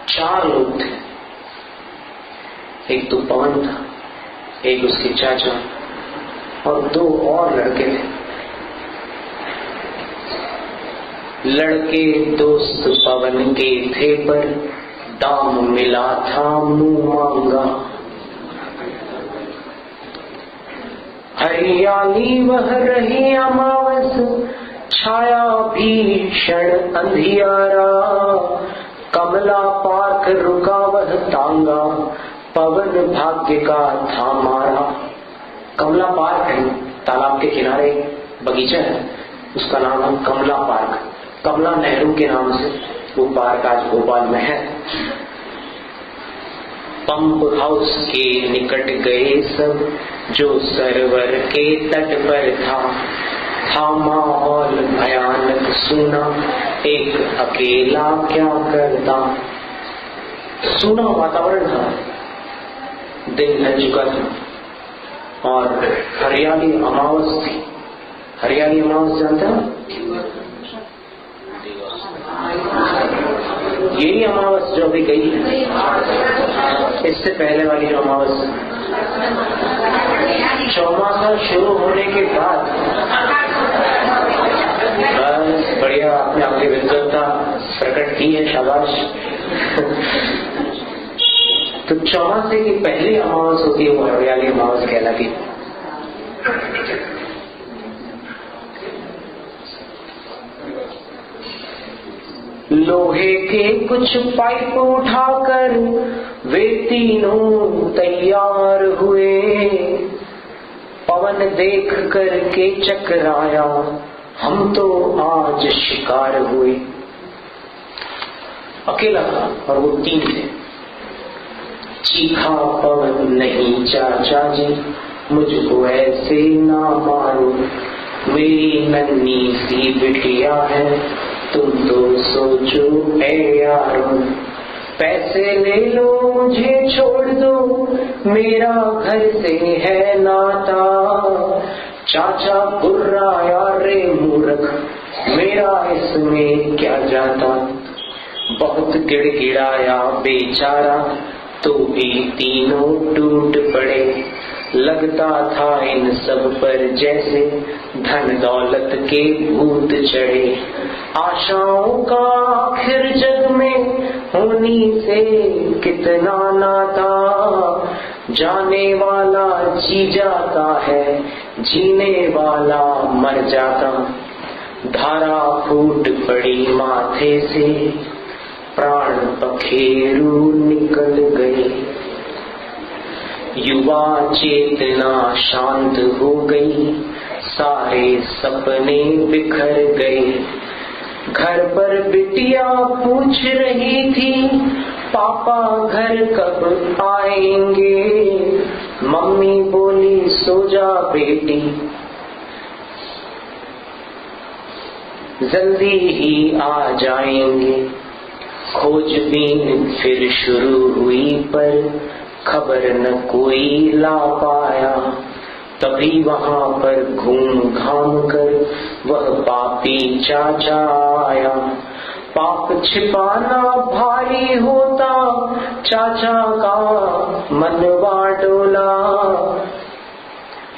4 लोग थे, एक तो पवन था, एक उसके चाचा और 2 और लड़के थे। लड़के दोस्त पवन के थे पर दाम मिला था मुंह मांगा। हरियाली वह रही अमावस, छाया भीषण अंधियारा। कमला पार्क रुका वह तांगा, पवन भाग्य का था मारा। कमला पार्क है, तालाब के किनारे बगीचा है, उसका नाम है कमला पार्क। कमला नेहरू के नाम से वो पार्क आज भोपाल में है। पंप हाउस के निकट गए सब, जो सरोवर के तट पर था माहौल भयानक सूना, एक अकेला क्या करता। सूना वातावरण था, दिन ढल चुका था और हरियाली अमावस थी। हरियाली अमावस जानते हो? यही अमावस जो अभी गई है, इससे पहले वाली जो अमावस, चौमासा शुरू होने के बाद बस बढ़िया आपने आपकी विद्वत्ता प्रकट की है, शाबाश। तो चौमासे की पहली अमावस होती है, वो हरियाली अमावस कहलाती है। लोहे के कुछ पाइप उठाकर वे तीनों तैयार हुए, पवन देख कर के चकराया, हम तो आज शिकार हुए। अकेला था और वो तीन थे। चीखा पवन नहीं चाचा जी, मुझको ऐसे ना मारो, मेरी नन्ही सी बिटिया है, तुम तो सोचो ऐ यारो। पैसे ले लो मुझे छोड़ दो, मेरा घर से है नाता। चाचा बुर्राया रे मूर्ख, मेरा इसमें क्या जाता। बहुत गिड़गिड़ाया बेचारा, तो भी तीनों टूट पड़े। लगता था इन सब पर जैसे धन दौलत के भूत चढ़े। आशाओं का आखिर जग में होनी से कितना नाता। जाने वाला जी जाता है, जीने वाला मर जाता। धारा फूट पड़ी माथे से, प्राण पखेरु निकल गए। युवा चेतना शांत हो गई, सारे सपने बिखर गए। घर पर बिटिया पूछ रही थी, पापा घर कब आएंगे। मम्मी बोली सो जा बेटी, जल्दी ही आ जाएंगे। खोजबीन फिर शुरू हुई पर खबर न कोई ला पाया। तभी वहां पर घूम घाम कर वह पापी चाचा आया। पाप छिपाना भारी होता, चाचा का मनवा डोला।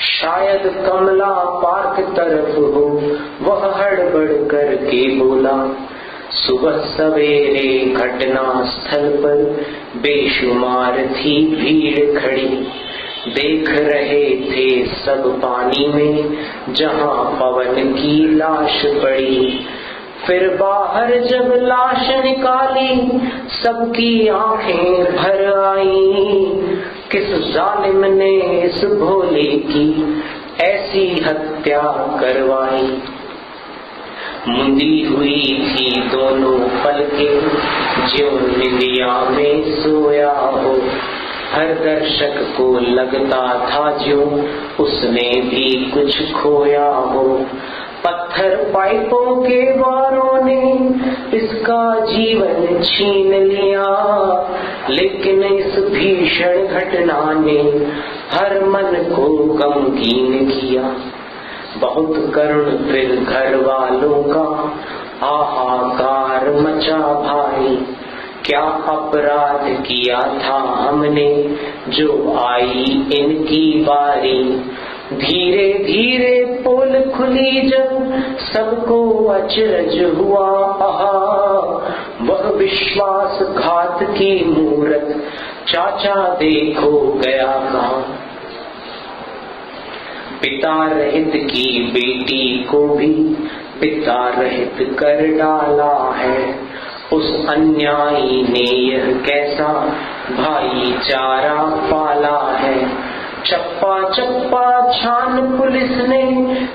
शायद कमला पार्क तरफ हो, वह हड़बड़ करके बोला। सुबह सवेरे घटना स्थल पर बेशुमार थी भीड़ खड़ी। देख रहे थे सब पानी में जहां पवन की लाश पड़ी। फिर बाहर जब लाश निकाली, सबकी आंखें भर आई। किस जालिम ने इस भोले की ऐसी हत्या करवाई। मुंदी हुई थी दोनों पलकें, ज्यों निंदिया में सोया हो। हर दर्शक को लगता था ज्यों उसने भी कुछ खोया हो। पत्थर पाइपों के वारों ने इसका जीवन छीन लिया, लेकिन इस भीषण घटना ने हर मन को गमगीन किया। बहुत करुण फिर घर वालों का हाहाकार मचा भाई। क्या अपराध किया था हमने जो आई इनकी बारी। धीरे धीरे पोल खुली जब सबको अचरज हुआ। आहा, वह विश्वासघात की मूरत चाचा देखो गया कहाँ। पिता रहित की बेटी को भी पिता रहित कर डाला है। उस अन्यायी ने यह कैसा भाईचारा पाला है। चप्पा चप्पा छान पुलिस ने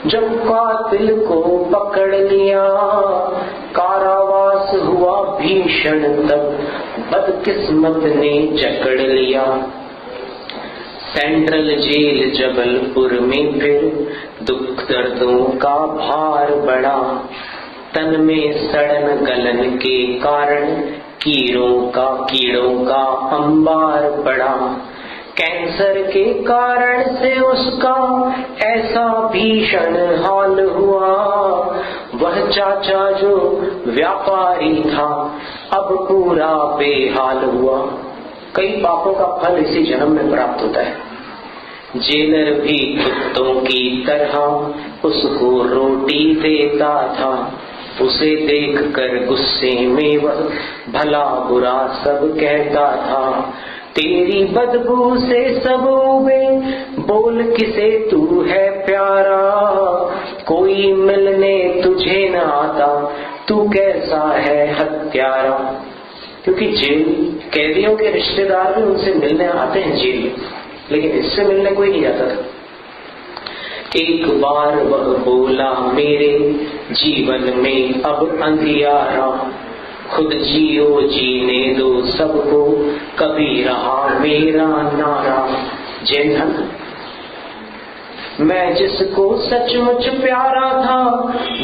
जब कातिल को पकड़ लिया। कारावास हुआ भीषण, तब बदकिस्मत ने जकड़ लिया। सेंट्रल जेल जबलपुर में फिर दुख दर्दों का भार बढ़ा। तन में सड़न गलन के कारण कीड़ों का अंबार पड़ा। कैंसर के कारण से उसका ऐसा भीषण हाल हुआ। वह चाचा जो व्यापारी था अब पूरा बेहाल हुआ। कई पापों का फल इसी जन्म में प्राप्त होता है। जेलर भी कुत्तों की तरह उसको रोटी देता था। उसे देखकर गुस्से में वह भला बुरा सब कहता था। तेरी बदबू से सब उबे, बोल किसे तू है प्यारा। कोई मिलने तुझे न आता, तू कैसा है हत्यारा। क्योंकि जेल कैदियों के रिश्तेदार भी उनसे मिलने आते हैं जेल में, लेकिन इससे मिलने कोई नहीं जाता था। एक बार वह बोला मेरे जीवन में अब अंधियारा, खुद जियो जीने दो सबको, कभी रहा मेरा नारा। जैन धन। मैं जिसको सचमुच प्यारा था,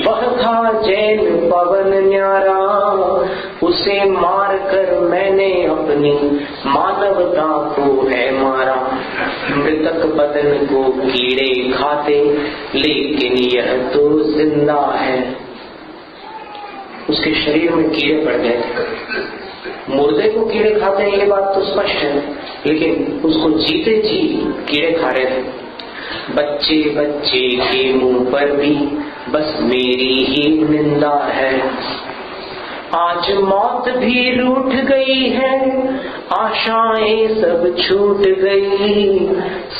वह था जैन पवन न्यारा। उसे मार कर मैंने अपनी मानवता को है मारा। मृतक बदन को कीड़े खाते, लेकिन यह तो जिंदा है। उसके शरीर में कीड़े पड़ गए थे। मुर्दे को कीड़े खाते हैं ये बात तो स्पष्ट है, लेकिन उसको जीते जी कीड़े खा रहे थे। बच्चे बच्चे के मुंह पर भी बस मेरी ही निंदा है। आज मौत भी रूठ गई है, आशाएं सब छूट गई।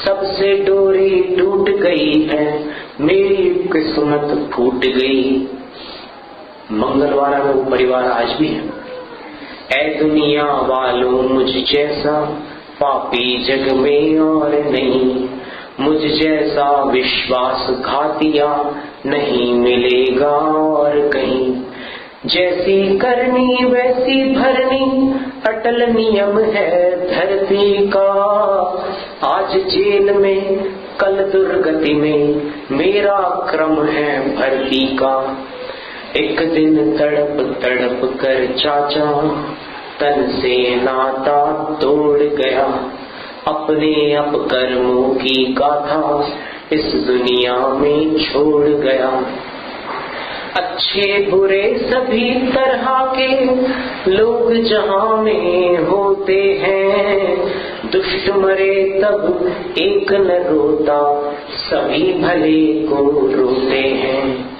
सबसे डोरी टूट गई है, मेरी किस्मत फूट गई। मंगलवारा में वो परिवार आज भी है। ऐ दुनिया वालों मुझ जैसा पापी जग में और नहीं, मुझ जैसा विश्वासघातिया नहीं मिलेगा और कहीं। जैसी करनी वैसी भरनी, अटल नियम है धरती का। आज जेल में कल दुर्गति में, मेरा क्रम है भर्ती का। एक दिन तड़प तड़प कर चाचा तन से नाता तोड़ गया। अपने अपकर्मों की गाथा इस दुनिया में छोड़ गया। अच्छे बुरे सभी तरह के लोग जहां में होते हैं। दुष्ट मरे तब एक न रोता, सभी भले को रोते हैं।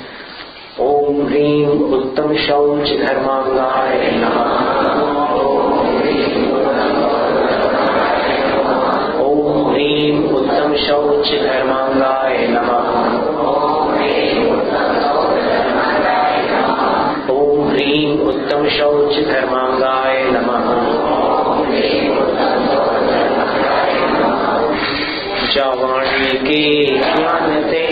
ओम ह्रीं उत्तम शौच धर्मांगाय नमः। ओम ह्रीं उत्तम शौच धर्मांगाय नमः। ओम ह्रीं उत्तम शौच धर्मांगाय नमः। जावाणी के ज्ञान से